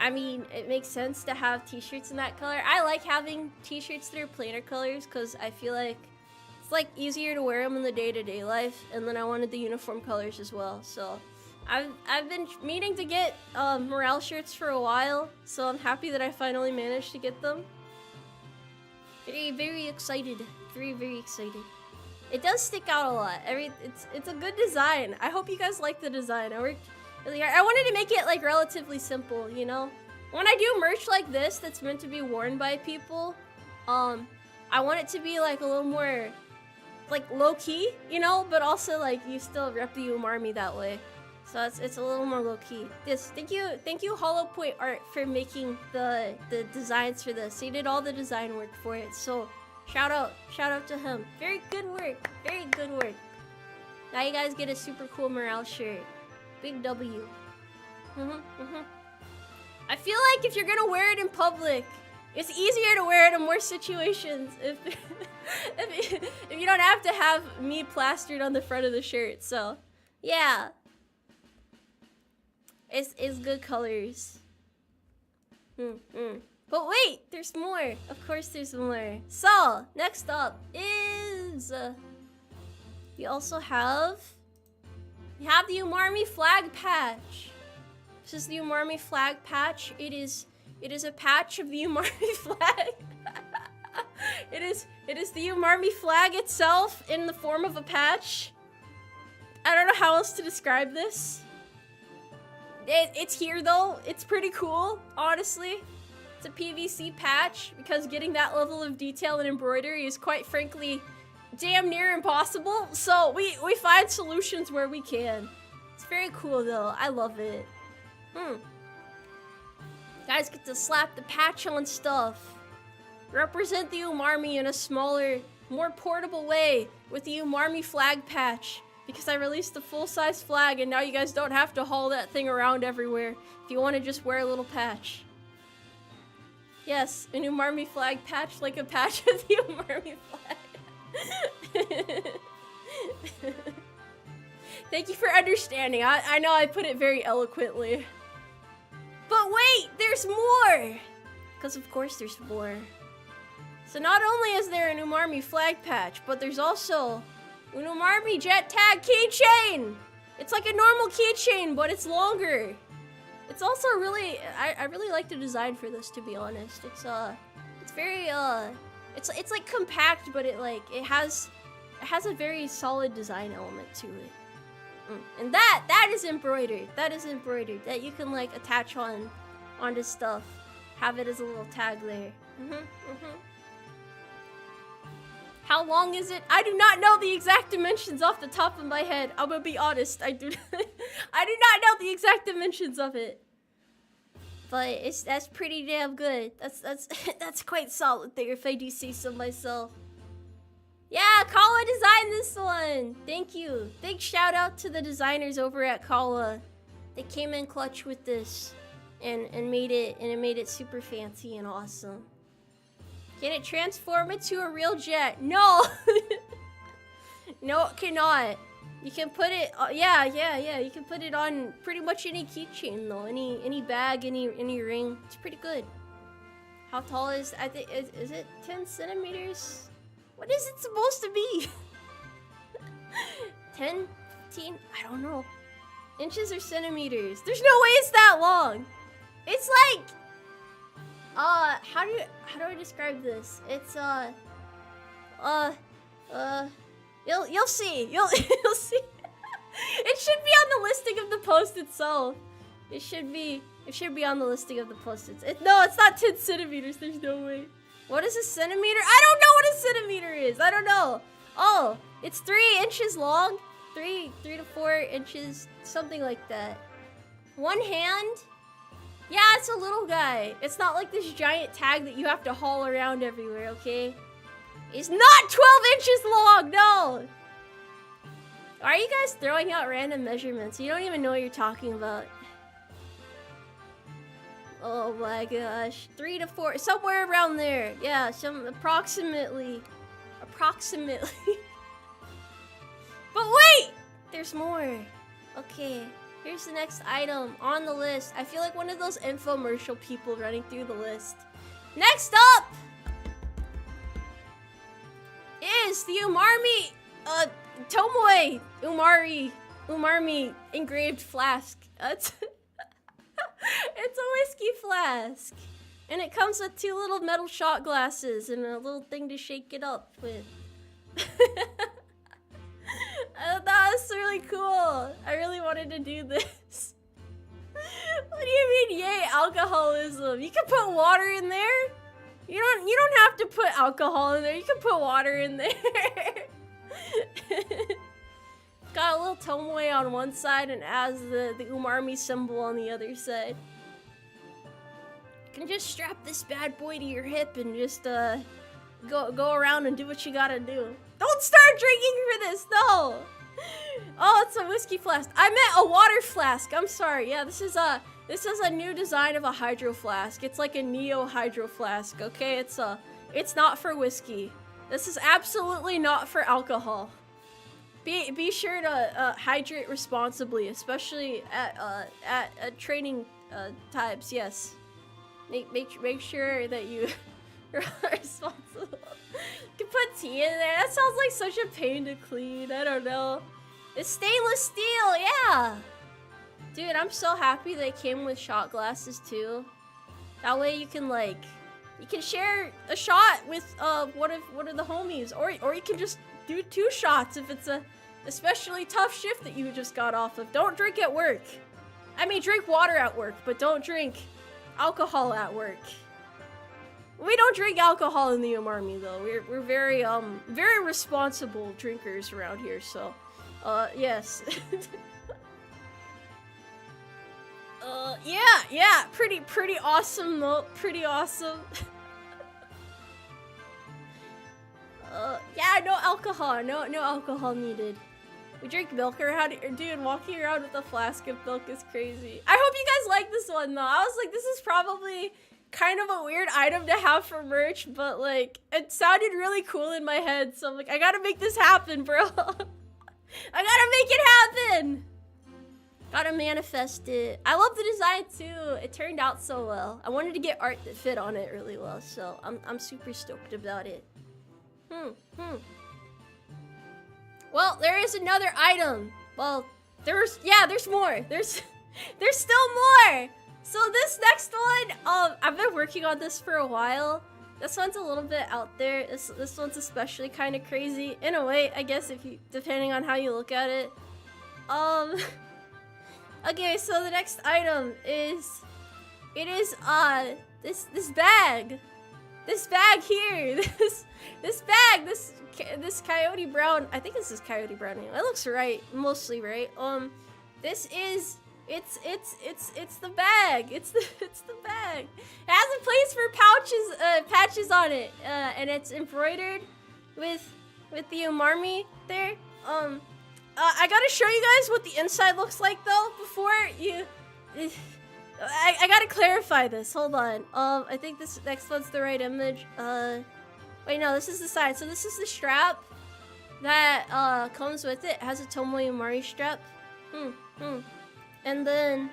mean, it makes sense to have t-shirts in that color. I like having t-shirts that are plainer colors, cause I feel like it's like easier to wear them in the day-to-day life, and then I wanted the uniform colors as well. So I've been meaning to get morale shirts for a while, so I'm happy that I finally managed to get them. Very excited. Very excited. It does stick out a lot. It's a good design. I hope you guys like the design. I worked really hard. I wanted to make it like relatively simple, you know? When I do merch like this that's meant to be worn by people, I want it to be like a little more like low-key, you know, but also like you still rep the Umarmy that way. So it's a little more low-key. Thank you Hollow Point Art for making the designs for this. He did all the design work for it. So shout out to him. Very good work. Very good work. Now you guys get a super cool morale shirt. Big W. I feel like if you're gonna wear it in public, it's easier to wear it in more situations if if you don't have to have me plastered on the front of the shirt. So yeah. It's good colors. But wait, there's more. Of course there's more. So, next up is we have the Umarmy flag patch. This is the Umarmy flag patch. It is a patch of the Umarmy flag. It is the Umarmy flag itself in the form of a patch. I don't know how else to describe this. It's here though. It's pretty cool, honestly. It's a PVC patch because getting that level of detail in embroidery is quite frankly damn near impossible. So we find solutions where we can. It's very cool though. I love it. Guys get to slap the patch on stuff. Represent the Umarmy in a smaller, more portable way with the Umarmy flag patch. Because I released the full-size flag and now you guys don't have to haul that thing around everywhere if you want to just wear a little patch. Yes, an Umarmy flag patch like a patch of the Umarmy flag. Thank you for understanding. I know I put it very eloquently. But wait, there's more! Because of course there's more. So not only is there an Umarmy flag patch, but there's also an Umarmy jet tag keychain! It's like a normal keychain, but it's longer. It's also really, I really like the design for this, to be honest. It's very, it's like compact, but it has a very solid design element to it. And that is embroidered. That is embroidered. That you can like attach onto stuff. Have it as a little tag there. How long is it? I do not know the exact dimensions off the top of my head. I'm gonna be honest. I do not know the exact dimensions of it. But that's pretty damn good. That's quite solid there if I do say so myself. Yeah, Kawa designed this one. Thank you. Big shout out to the designers over at Kawa. They came in clutch with this and made it super fancy and awesome. Can it transform into a real jet? No! No, it cannot. You can put it, yeah. You can put it on pretty much any keychain though. Any bag, any ring. It's pretty good. How tall is, I think, is it 10 centimeters? What is it supposed to be? 10, 15, I don't know. Inches or centimeters? There's no way it's that long. It's like, how do I describe this? It's you'll see. You'll see. It should be on the listing of the post itself. It should be on the listing of the post. No, it's not 10 centimeters. There's no way. What is a centimeter? I don't know what a centimeter is. I don't know. Oh, it's 3 inches long. 3 to 4 inches, something like that. One hand. Yeah, it's a little guy. It's not like this giant tag that you have to haul around everywhere, okay? It's not 12 inches long, no! Why are you guys throwing out random measurements? You don't even know what you're talking about. Oh my gosh. 3 to 4, somewhere around there. Yeah, some approximately. But wait! There's more. Okay, here's the next item on the list. I feel like one of those infomercial people running through the list. Next up is the Umarmy, Tomoe Umari engraved flask. It's a whiskey flask. And it comes with 2 little metal shot glasses and a little thing to shake it up with. That was really cool. I really wanted to do this. What do you mean, yay, alcoholism? You can put water in there. You don't have to put alcohol in there. You can put water in there. Got a little Tomoe on one side and has the Umarmy symbol on the other side. You can just strap this bad boy to your hip and just go around and do what you gotta do. Don't start drinking for this, no! Oh, it's a whiskey flask. I meant a water flask. I'm sorry. Yeah, this is a new design of a hydro flask. It's like a neo hydro flask. Okay, it's not for whiskey. This is absolutely not for alcohol. Be sure to hydrate responsibly, especially at training times. Yes, make sure that you are responsible. You can put tea in there. That sounds like such a pain to clean. I don't know. It's stainless steel, yeah. Dude, I'm so happy they came with shot glasses too. That way you can share a shot with one of the homies, or you can just do 2 shots if it's a especially tough shift that you just got off of. Don't drink at work. I mean, drink water at work, but don't drink alcohol at work. We don't drink alcohol in the Umarmy though. We're very very responsible drinkers around here. So, yes. Yeah, pretty awesome though. Pretty awesome. Yeah, no alcohol. No alcohol needed. We drink milk around here. Dude, walking around with a flask of milk is crazy. I hope you guys like this one though. I was like, this is probably kind of a weird item to have for merch, but like, it sounded really cool in my head, so I'm like, I gotta make this happen, bro. I gotta make it happen! Gotta manifest it. I love the design too. It turned out so well. I wanted to get art that fit on it really well, so I'm super stoked about it. Well, there is another item. Well, there's more. There's still more. So this next one, I've been working on this for a while. This one's a little bit out there. This one's especially kind of crazy in a way, I guess, depending on how you look at it. Okay, so the next item is this bag. This bag here. This coyote brown. I think this is coyote brown. It looks right, mostly right. This is it's the bag. It's the bag. It has a place for patches on it, and it's embroidered with the Umarmy there. I gotta show you guys what the inside looks like though before you. I gotta clarify this. Hold on. I think this next one's the right image. Wait, no, this is the side. So this is the strap that comes with it. It has a Tomoe Umari strap. And then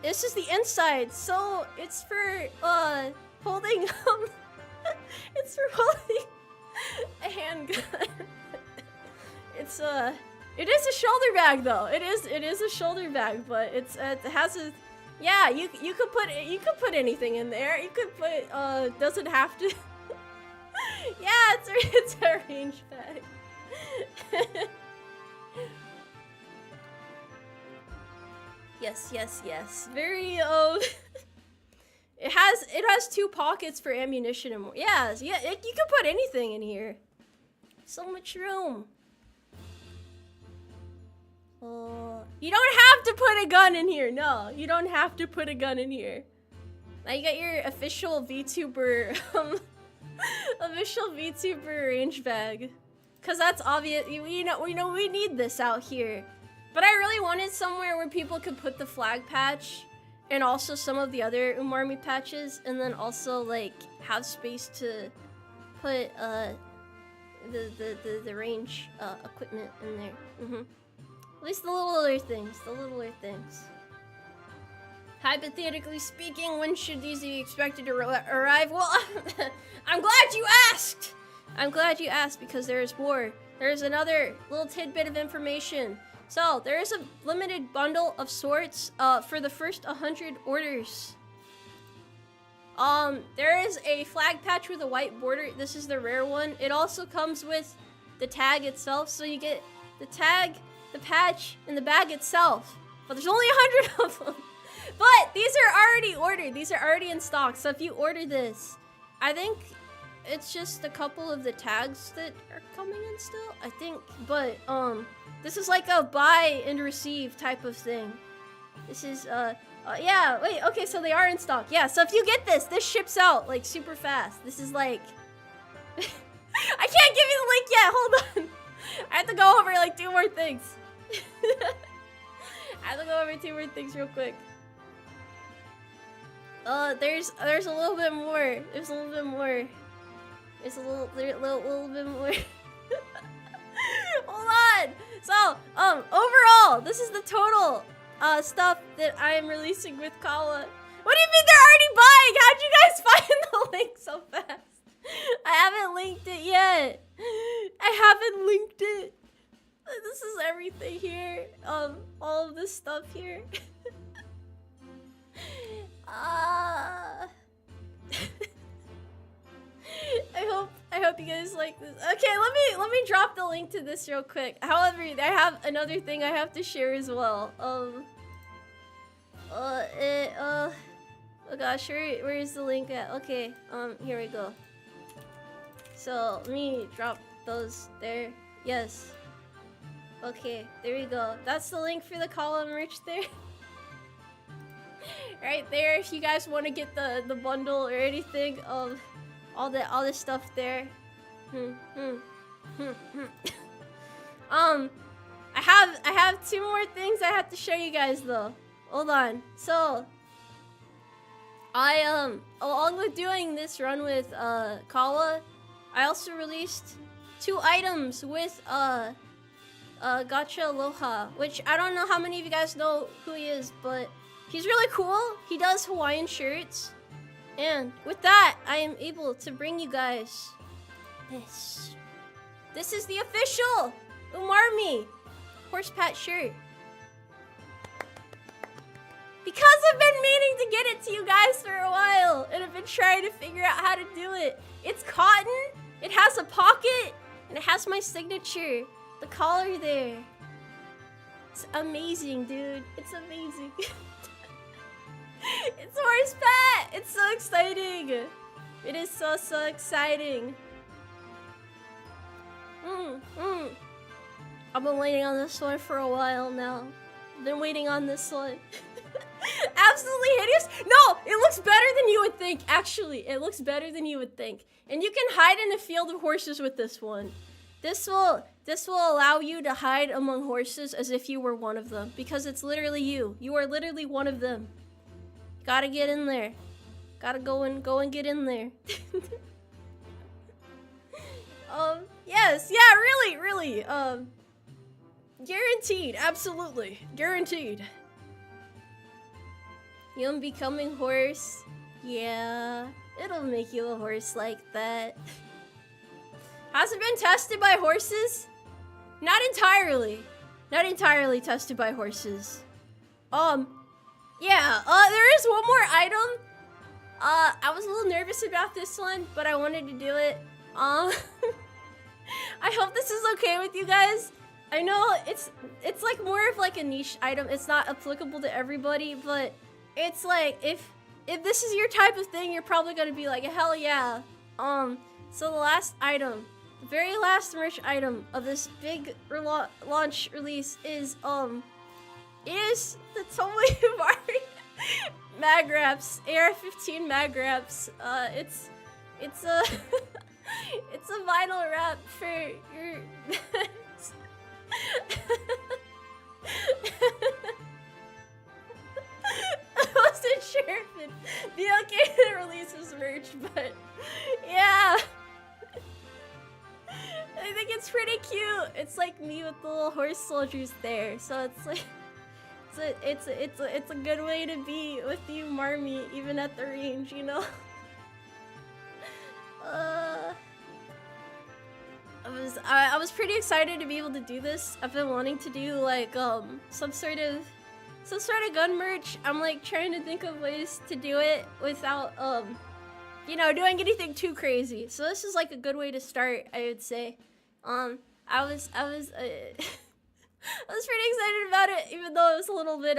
this is the inside. So it's for holding it's for holding a handgun. It is a shoulder bag though. It is a shoulder bag, but it has a. Yeah, you could put anything in there. You could put doesn't have to. Yeah, it's a range bag. Yes. Very it has 2 pockets for ammunition and more. Yeah, you can put anything in here. So much room. You don't have to put a gun in here. No, you don't have to put a gun in here. Now you got your official VTuber, official VTuber range bag. Cause that's obvious. We know we need this out here. But I really wanted somewhere where people could put the flag patch and also some of the other Umarmy patches, and then also like have space to put the range equipment in there. At least the littler things. Hypothetically speaking, when should these be expected to arrive? Well, I'm glad you asked! I'm glad you asked because there's more. There's another little tidbit of information. So, there is a limited bundle of sorts for the first 100 orders. There is a flag patch with a white border. This is the rare one. It also comes with the tag itself, so you get the tag, the patch, and the bag itself. But there's only 100 of them. But these are already ordered. These are already in stock. So if you order this, I think it's just a couple of the tags that are coming in still, I think. But this is like a buy and receive type of thing. This is yeah, wait, okay, so they are in stock. Yeah, so if you get this ships out like super fast. This is like I can't give you the link yet. Hold on. I have to go over like 2 more things. I have to go over 2 more things real quick. There's a little bit more. There's a little bit more. There's a little bit more. Hold on. So, overall, this is the total stuff that I am releasing with Kawa. What do you mean they're already buying? How'd you guys find the link so fast? I haven't linked it yet. I haven't linked it. This is everything here. All of this stuff here. I hope you guys like this. Okay, let me drop the link to this real quick. However, I have another thing I have to share as well. Oh gosh, where is the link at? Okay, here we go. So let me drop those there. Yes. Okay, there we go. That's the link for the column merch there. Right there, if you guys want to get the bundle or anything of all the stuff there. I have 2 more things I have to show you guys though. Hold on. So I along with doing this run with Kawa, I also released 2 items with Gacha Aloha, which I don't know how many of you guys know who he is, but he's really cool. He does Hawaiian shirts. And with that, I am able to bring you guys this. This is the official Umarmy horse pat shirt. Because I've been meaning to get it to you guys for a while, and I've been trying to figure out how to do it. It's cotton, it has a pocket, and it has my signature. The collar there. It's amazing, dude. It's amazing. It's horse pat! It's so exciting! It is so exciting. I've been waiting on this one for a while now. I've been waiting on this one. Absolutely hideous? No! It looks better than you would think, actually. It looks better than you would think. And you can hide in a field of horses with this one. This will allow you to hide among horses as if you were one of them. Because it's literally you. You are literally one of them. Gotta get in there. Gotta go and get in there. Yes, yeah, really. Guaranteed, absolutely. Guaranteed. You'll becoming horse. Yeah, it'll make you a horse like that. Has it been tested by horses? Not entirely. Not entirely tested by horses. Yeah, there is one more item. I was a little nervous about this one, but I wanted to do it. I hope this is okay with you guys. I know it's like more of like a niche item. It's not applicable to everybody, but it's like if this is your type of thing, you're probably gonna be like, hell yeah. So the last item, the very last merch item of this big launch release is the Tomoe Umari mag wraps, AR-15 mag wraps. It's It's a vinyl wrap for your... I wasn't sure if it'd be okay to release this merch, but yeah. I think it's pretty cute. It's like me with the little horse soldiers there, so it's like it's a good way to be with the Umarmy even at the range, you know. I was pretty excited to be able to do this. I've been wanting to do like some sort of gun merch. I'm like trying to think of ways to do it without you know, doing anything too crazy. So this is like a good way to start, I would say. I was pretty excited about it, even though it was a little bit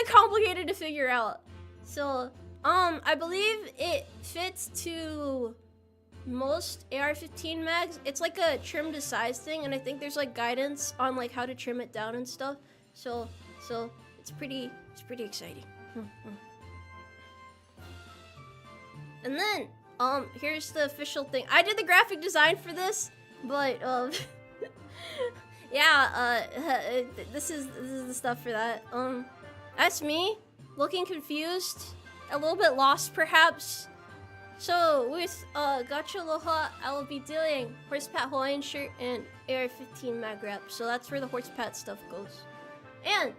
complicated to figure out. So I believe it fits to most AR-15 mags. It's like a trim to size thing, and I think there's like guidance on like how to trim it down and stuff. So it's pretty exciting. And then here's the official thing. I did the graphic design for this, but yeah, this is the stuff for that. That's me, looking confused, a little bit lost perhaps. So with Gacha Aloha, I will be doing Horsepat Hawaiian shirt and AR-15 mag wrap. So that's where the Horsepat stuff goes. And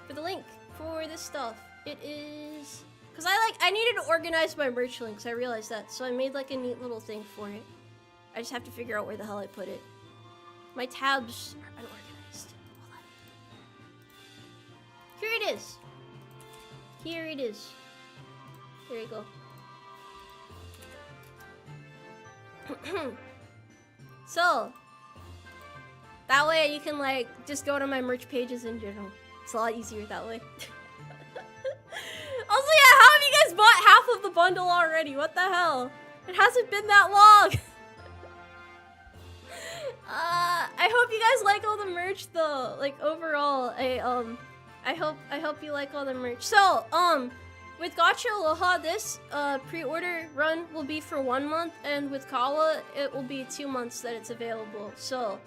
for the link for this stuff, it is because I needed to organize my merch links. I realized that, so I made like a neat little thing for it. I just have to figure out where the hell I put it. My tabs are unorganized. Hold on. Here it is. Here it is. There you go. So that way you can like just go to my merch pages in general. It's a lot easier that way. Also, yeah, how have you guys bought half of the bundle already? What the hell? It hasn't been that long. I hope you guys like all the merch though. Like overall, I hope you like all the merch. So, with Gacha Aloha, this pre-order run will be for 1 month, and with Kawa, it will be 2 months that it's available. So,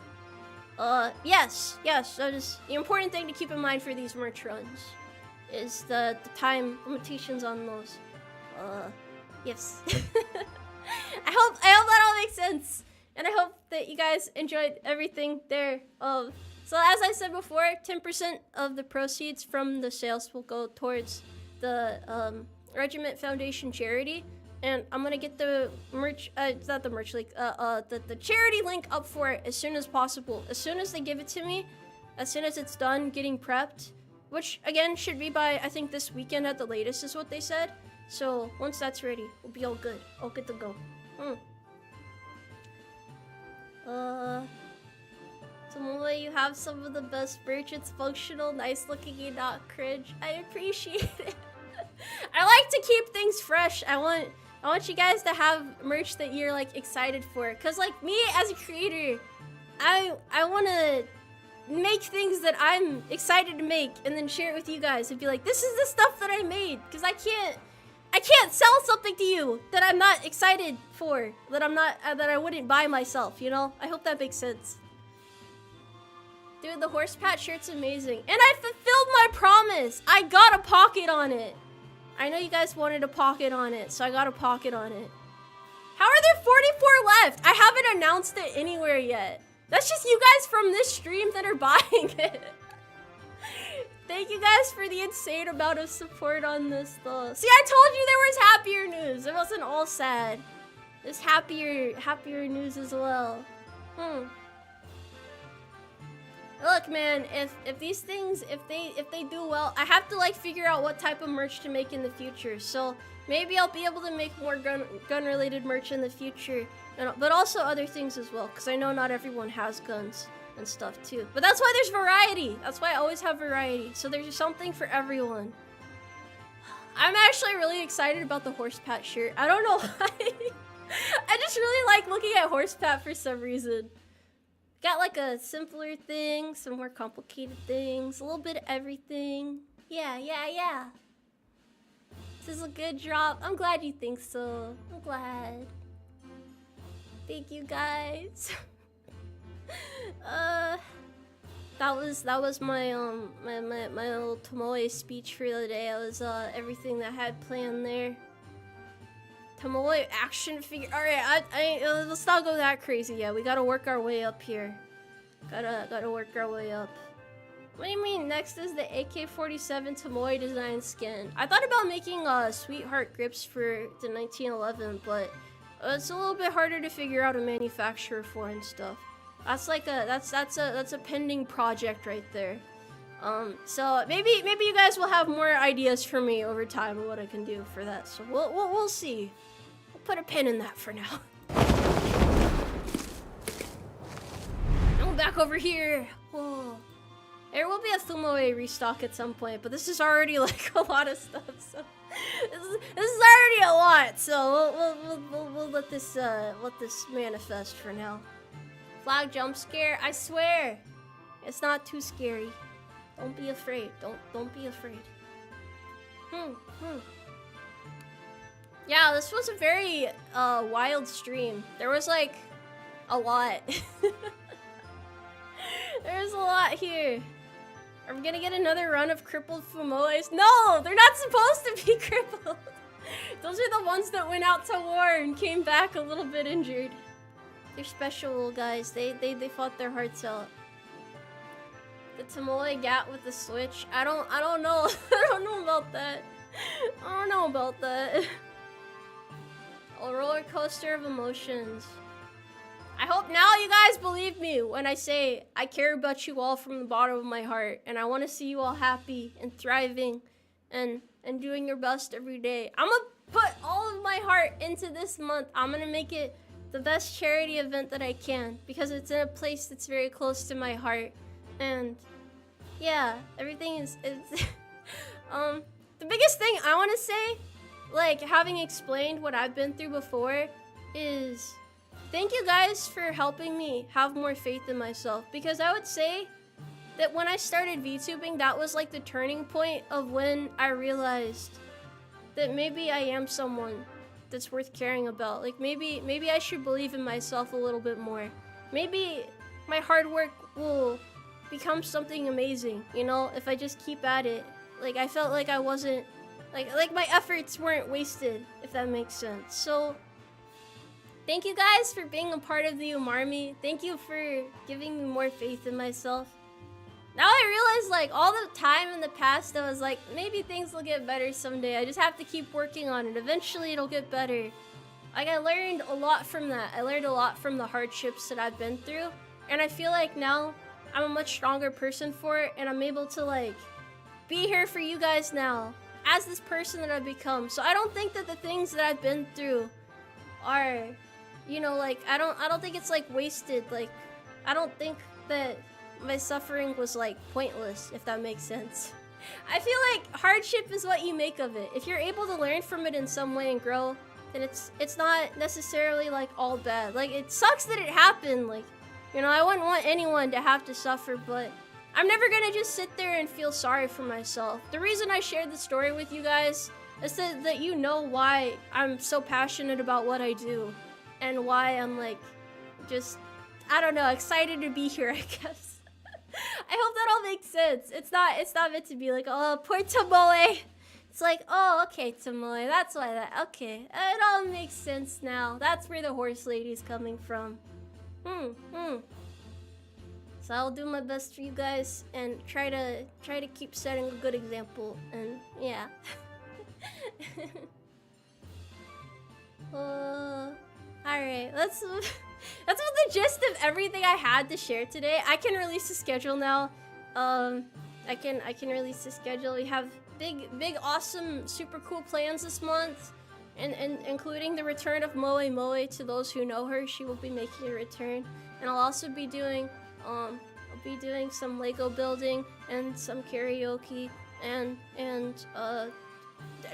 yes, that is the important thing to keep in mind for these merch runs, is the time limitations on those. Yes. I hope that all makes sense, and I hope that you guys enjoyed everything there. So as I said before, 10% of the proceeds from the sales will go towards the Regiment Foundation charity, and I'm gonna get the merch, it's not the merch link, the charity link up for it as soon as possible. As soon as they give it to me, as soon as it's done getting prepped, which again should be by I think this weekend at the latest is what they said. So once that's ready, we'll be all good to go. Tomoe, you have some of the best merch. It's functional, nice looking, and not cringe. I appreciate it. I like to keep things fresh. I want you guys to have merch that you're like excited for. Cause like me as a creator, I wanna make things that I'm excited to make and then share it with you guys and be like, this is the stuff that I made. Cause I can't sell something to you that I'm not excited for, that I wouldn't buy myself, you know? I hope that makes sense. Dude, the horse pat shirt's amazing. And I fulfilled my promise. I got a pocket on it. I know you guys wanted a pocket on it, so I got a pocket on it. How are there 44 left? I haven't announced it anywhere yet. That's just you guys from this stream that are buying it. Thank you guys for the insane amount of support on this though. See, I told you there was happier news. It wasn't all sad. There's happier news as well. Look, man, if these things, if they do well, I have to like figure out what type of merch to make in the future. So maybe I'll be able to make more gun related merch in the future, but also other things as well, because I know not everyone has guns and stuff too. But that's why there's variety. That's why I always have variety. So there's something for everyone. I'm actually really excited about the horse pat shirt. I don't know why. I just really like looking at horse pat for some reason. Got like a simpler thing, some more complicated things, a little bit of everything. Yeah. This is a good drop. I'm glad you think so. I'm glad. Thank you guys. That was my my little Tomoe speech for the day. That was everything that I had planned there. Tomoe action figure. All right, let's not go that crazy yet. We gotta work our way up here. Gotta work our way up. What do you mean? Next is the AK-47 Tomoe design skin. I thought about making sweetheart grips for the 1911, but it's a little bit harder to figure out a manufacturer for and stuff. That's like that's a pending project right there. So maybe you guys will have more ideas for me over time of what I can do for that. So we'll see. We'll put a pin in that for now. I'm back over here. Whoa. There will be a Tomoe restock at some point, but this is already like a lot of stuff. So this is already a lot. So we'll let this manifest for now. Flag jump scare. I swear, it's not too scary. Don't be afraid. Don't be afraid. Yeah, this was a very wild stream. There was like a lot. There's a lot here. Are we gonna get another run of crippled Fumoes? No, they're not supposed to be crippled. Those are the ones that went out to war and came back a little bit injured. They're special guys. They fought their hearts out. The Tomoe Gat with the switch. I don't know. I don't know about that. I don't know about that. A roller coaster of emotions. I hope now you guys believe me when I say I care about you all from the bottom of my heart, and I want to see you all happy and thriving and doing your best every day. I'm gonna put all of my heart into this month. I'm gonna make it the best charity event that I can because it's in a place that's very close to my heart. And yeah, everything is the biggest thing I want to say, like having explained what I've been through before, is thank you guys for helping me have more faith in myself, because I would say that when I started VTubing, that was like the turning point of when I realized that maybe I am someone that's worth caring about. Like maybe I should believe in myself a little bit more. Maybe my hard work will become something amazing, you know, if I just keep at it. Like I felt like I wasn't like my efforts weren't wasted, if that makes sense. So thank you guys for being a part of the Umarmy. Thank you for giving me more faith in myself. Now I realize, like, all the time in the past I was like, maybe things will get better someday. I just have to keep working on it. Eventually it'll get better. Like, I learned a lot from that. I learned a lot from the hardships that I've been through. And I feel like now I'm a much stronger person for it. And I'm able to, like, be here for you guys now as this person that I've become. So I don't think that the things that I've been through are, you know, like, I don't think it's like wasted. Like, I don't think that my suffering was like pointless, if that makes sense. I feel like hardship is what you make of it. If you're able to learn from it in some way and grow, then it's not necessarily like all bad. Like, it sucks that it happened. Like, you know, I wouldn't want anyone to have to suffer, but I'm never gonna just sit there and feel sorry for myself. The reason I shared the story with you guys is that you know why I'm so passionate about what I do. And why I'm like, just, I don't know, excited to be here, I guess. I hope that all makes sense. It's not meant to be like, oh, poor Tomoe. It's like, oh, okay, Tomoe, that's why that, okay. It all makes sense now. That's where the horse lady's coming from. So I'll do my best for you guys and try to keep setting a good example, and yeah. Alright, that's what the gist of everything I had to share today. I can release a schedule now. I can release a schedule. We have big, awesome, super cool plans this month, and including the return of Moe. To those who know her, she will be making a return, and I'll also be doing some Lego building and some karaoke and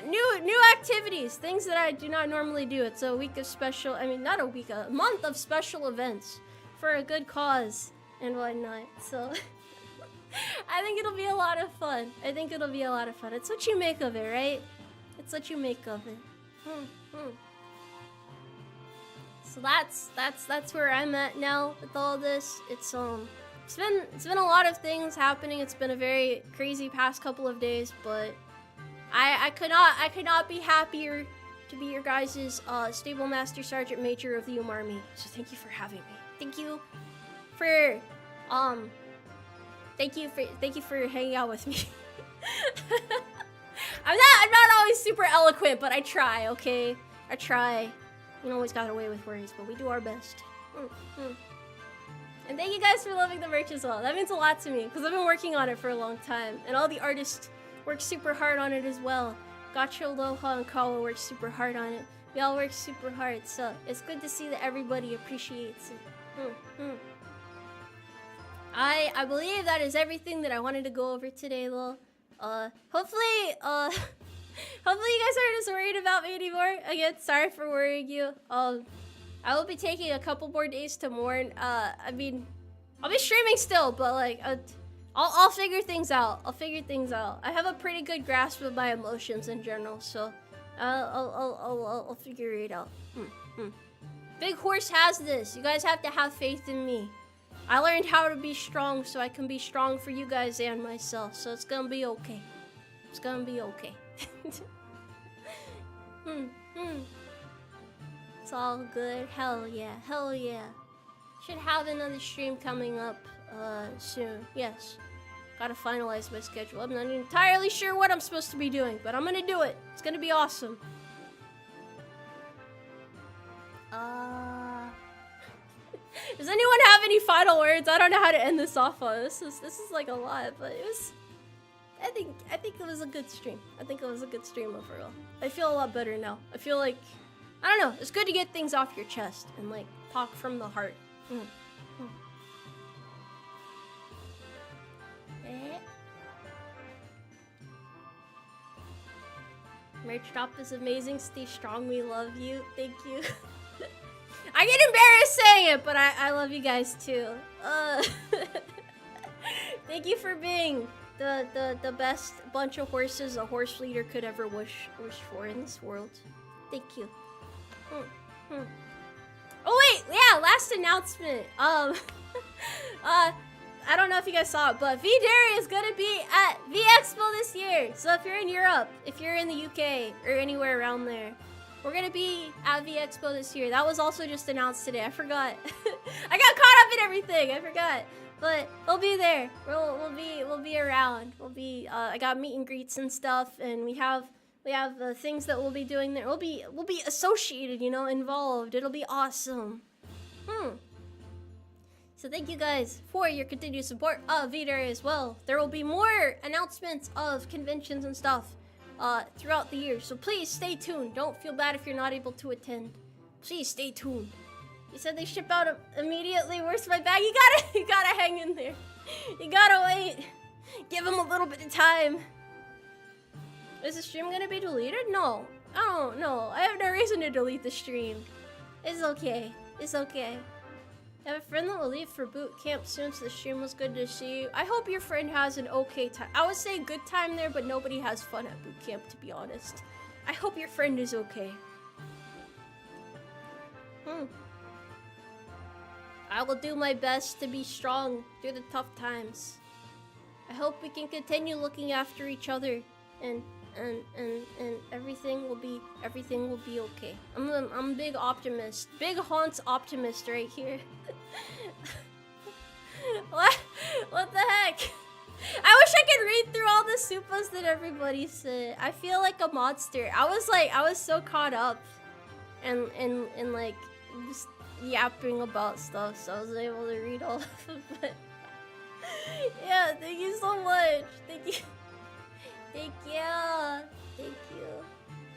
new activities, things that I do not normally do. It's a week of special, I mean, not a week, a month of special events for a good cause and whatnot. So I think it'll be a lot of fun. It's what you make of it, right? It's what you make of it. So that's where I'm at now with all this. It's been a lot of things happening. It's been a very crazy past couple of days, but I could not be happier to be your guys' Stable Master Sergeant Major of the Umarmy. So thank you for having me. Thank you for hanging out with me. I'm not always super eloquent, but I try, okay? I try. You always got away with words, but we do our best. And thank you guys for loving the merch as well. That means a lot to me, because I've been working on it for a long time. And all the artists work super hard on it as well. Gacho, Loha, and Kawa work super hard on it. We all work super hard, so it's good to see that everybody appreciates it. I believe that is everything that I wanted to go over today, though. Hopefully you guys aren't as worried about me anymore. Again, sorry for worrying you. I will be taking a couple more days to mourn. I mean, I'll be streaming still, but like, I'll figure things out. I'll figure things out. I have a pretty good grasp of my emotions in general, so I'll figure it out. Big Horse has this. You guys have to have faith in me. I learned how to be strong so I can be strong for you guys and myself. So it's gonna be okay. It's gonna be okay. It's all good. Hell yeah. Hell yeah. Should have another stream coming up soon. Yes. Gotta finalize my schedule. I'm not entirely sure what I'm supposed to be doing, but I'm gonna do it. It's gonna be awesome. Does anyone have any final words? I don't know how to end this off on. This is like a lot, but it was. I think it was a good stream. I think it was a good stream overall. I feel a lot better now. I feel like, I don't know. It's good to get things off your chest and like talk from the heart. Merch drop is amazing. Stay strong. We love you. Thank you. I get embarrassed saying it, but I love you guys too. Thank you for being the best bunch of horses a horse leader could ever wish for in this world. Thank you. Oh wait, yeah, last announcement. I don't know if you guys saw it, but V-Dere is gonna be at V-Expo this year. So if you're in Europe, if you're in the UK, or anywhere around there, we're gonna be at V-Expo this year. That was also just announced today. I forgot. I got caught up in everything. I forgot. But we'll be there. We'll be around. We'll be. I got meet and greets and stuff, and we have things that we'll be doing there. We'll be associated, you know, involved. It'll be awesome. So thank you guys for your continued support of V-Dere as well. There will be more announcements of conventions and stuff throughout the year. So please stay tuned. Don't feel bad if you're not able to attend. Please stay tuned. You said they ship out immediately. Where's my bag? You gotta hang in there. You gotta wait. Give him a little bit of time. Is the stream gonna be deleted? No. Oh, no. I have no reason to delete the stream. It's okay. It's okay. I have a friend that will leave for boot camp soon, so the stream was good to see you. I hope your friend has an okay time. I would say good time there, but nobody has fun at boot camp, to be honest. I hope your friend is okay. I will do my best to be strong through the tough times. I hope we can continue looking after each other, and everything will be okay. I'm a big optimist, big Hans optimist right here. What the heck? I wish I could read through all the supers that everybody said. I feel like a monster. I was so caught up and like just yapping about stuff, so I was able to read all of them. But yeah, thank you so much. Thank you. Thank you. Thank you.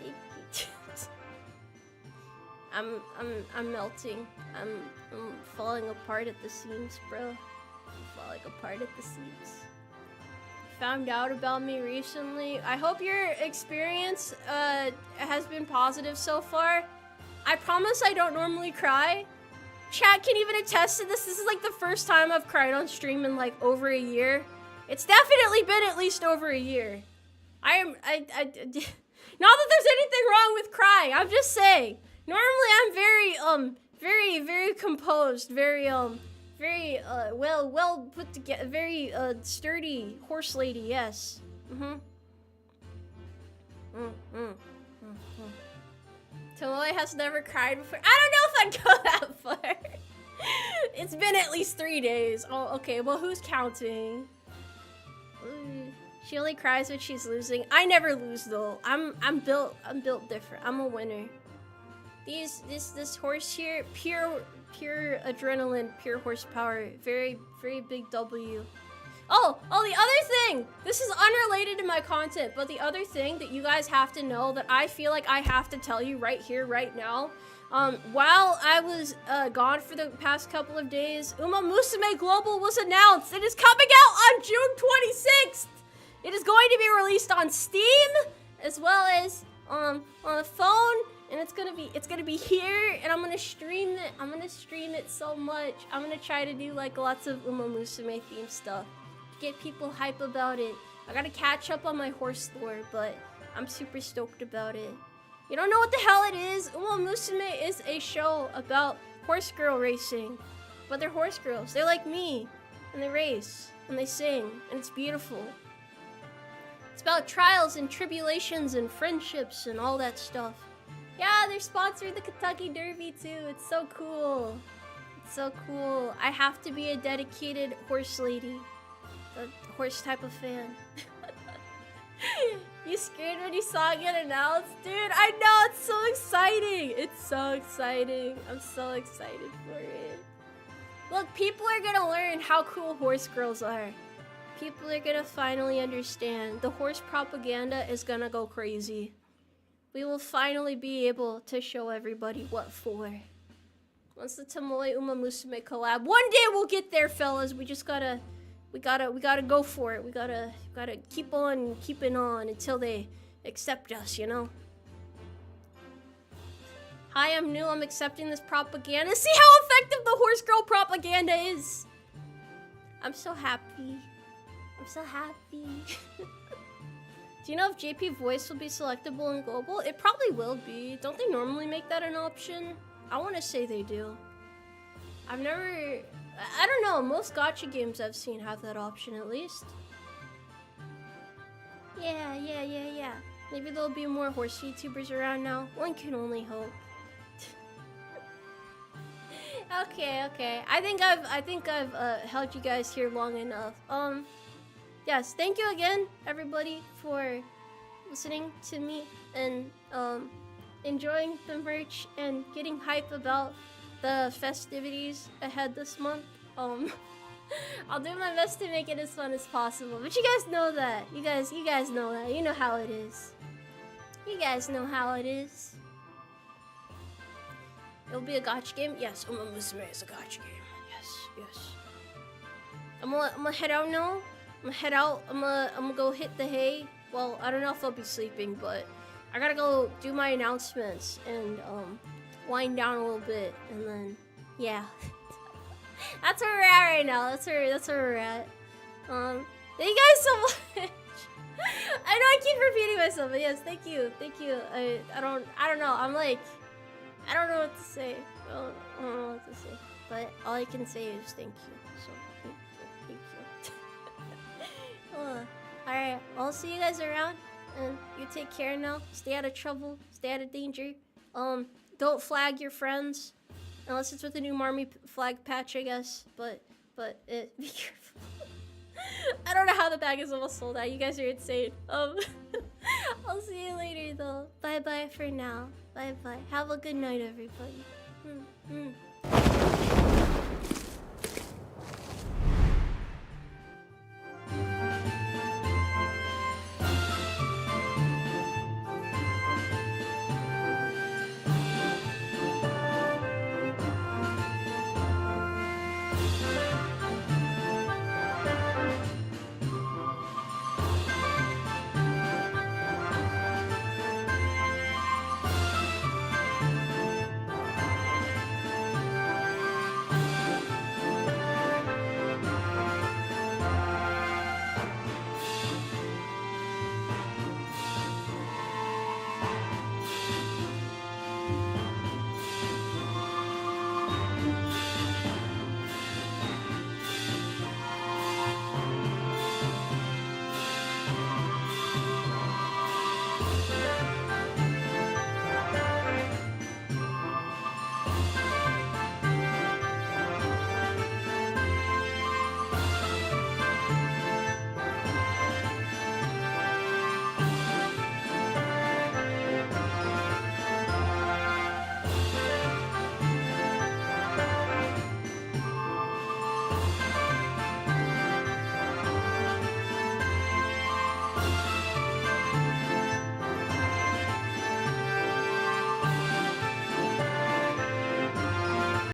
Thank you. I'm melting. I'm falling apart at the seams, bro. I'm falling apart at the seams. Found out about me recently. I hope your experience has been positive so far. I promise I don't normally cry. Chat can even attest to this. This is like the first time I've cried on stream in like over a year. It's definitely been at least over a year. Not that there's anything wrong with crying. I'm just saying. Normally I'm very, very composed, very well put together, very sturdy horse lady. Yes. Tomoe has never cried before. I don't know if I'd go that far. It's been at least 3 days. Oh, okay. Well, who's counting? She only cries when she's losing. I never lose though. I'm built different. I'm a winner. This horse here, pure adrenaline, pure horsepower. Very big W. Oh, the other thing! This is unrelated to my content, but the other thing that you guys have to know that I feel like I have to tell you right here, right now, while I was gone for the past couple of days, Umarmy Global was announced. It is coming out on June 26th! It is going to be released on Steam, as well as on the phone, and it's gonna be here, and I'm gonna stream it. I'm gonna stream it so much. I'm gonna try to do like lots of Umarmy themed stuff. Get people hype about it. I gotta catch up on my horse lore, but I'm super stoked about it. You don't know what the hell it is? Umarmy is a show about horse girl racing. But they're horse girls. They're like me. And they race. And they sing. And it's beautiful. It's about trials and tribulations and friendships and all that stuff. Yeah, they're sponsoring the Kentucky Derby too. It's so cool. It's so cool. I have to be a dedicated horse lady. A horse type of fan. You scared when you saw it get announced? Dude, I know, it's so exciting. It's so exciting. I'm so excited for it. Look, people are gonna learn how cool horse girls are. People are gonna finally understand. The horse propaganda is gonna go crazy. We will finally be able to show everybody what for. Once the Tomoe Umari collab, one day we'll get there, fellas. We just gotta go for it. We gotta keep on keeping on until they accept us, you know? Hi, I'm new. I'm accepting this propaganda. See how effective the horse girl propaganda is. I'm so happy. I'm so happy. Do you know if JP voice will be selectable in global? It probably will be. Don't they normally make that an option? I want to say they do. I've never... I don't know, most gacha games I've seen have that option at least. Yeah. Maybe there'll be more horse VTubers around now. One can only hope. Okay. I think I've held you guys here long enough. Yes, thank you again, everybody, for listening to me and enjoying the merch and getting hype about the festivities ahead this month. I'll do my best to make it as fun as possible, but you guys know that. You guys know that. You know how it is. You guys know how it is. It'll be a gacha game. Yes, Umarmy is a gacha game. Yes. I'm gonna head out now. I'm gonna go hit the hay. Well, I don't know if I'll be sleeping, but I gotta go do my announcements and wind down a little bit, and then yeah. That's where we're at right now. That's where we're at. Thank you guys so much. I know I keep repeating myself, but yes, thank you. I don't know. I'm like, I don't know what to say. I don't know what to say. But all I can say is thank you. So thank you. Alright, I'll see you guys around, and you take care now. Stay out of trouble. Stay out of danger. Don't flag your friends. Unless it's with a new Umarmy flag patch, I guess. But be careful. I don't know how the bag is almost sold out. You guys are insane. I'll see you later, though. Bye-bye for now. Bye-bye. Have a good night, everybody.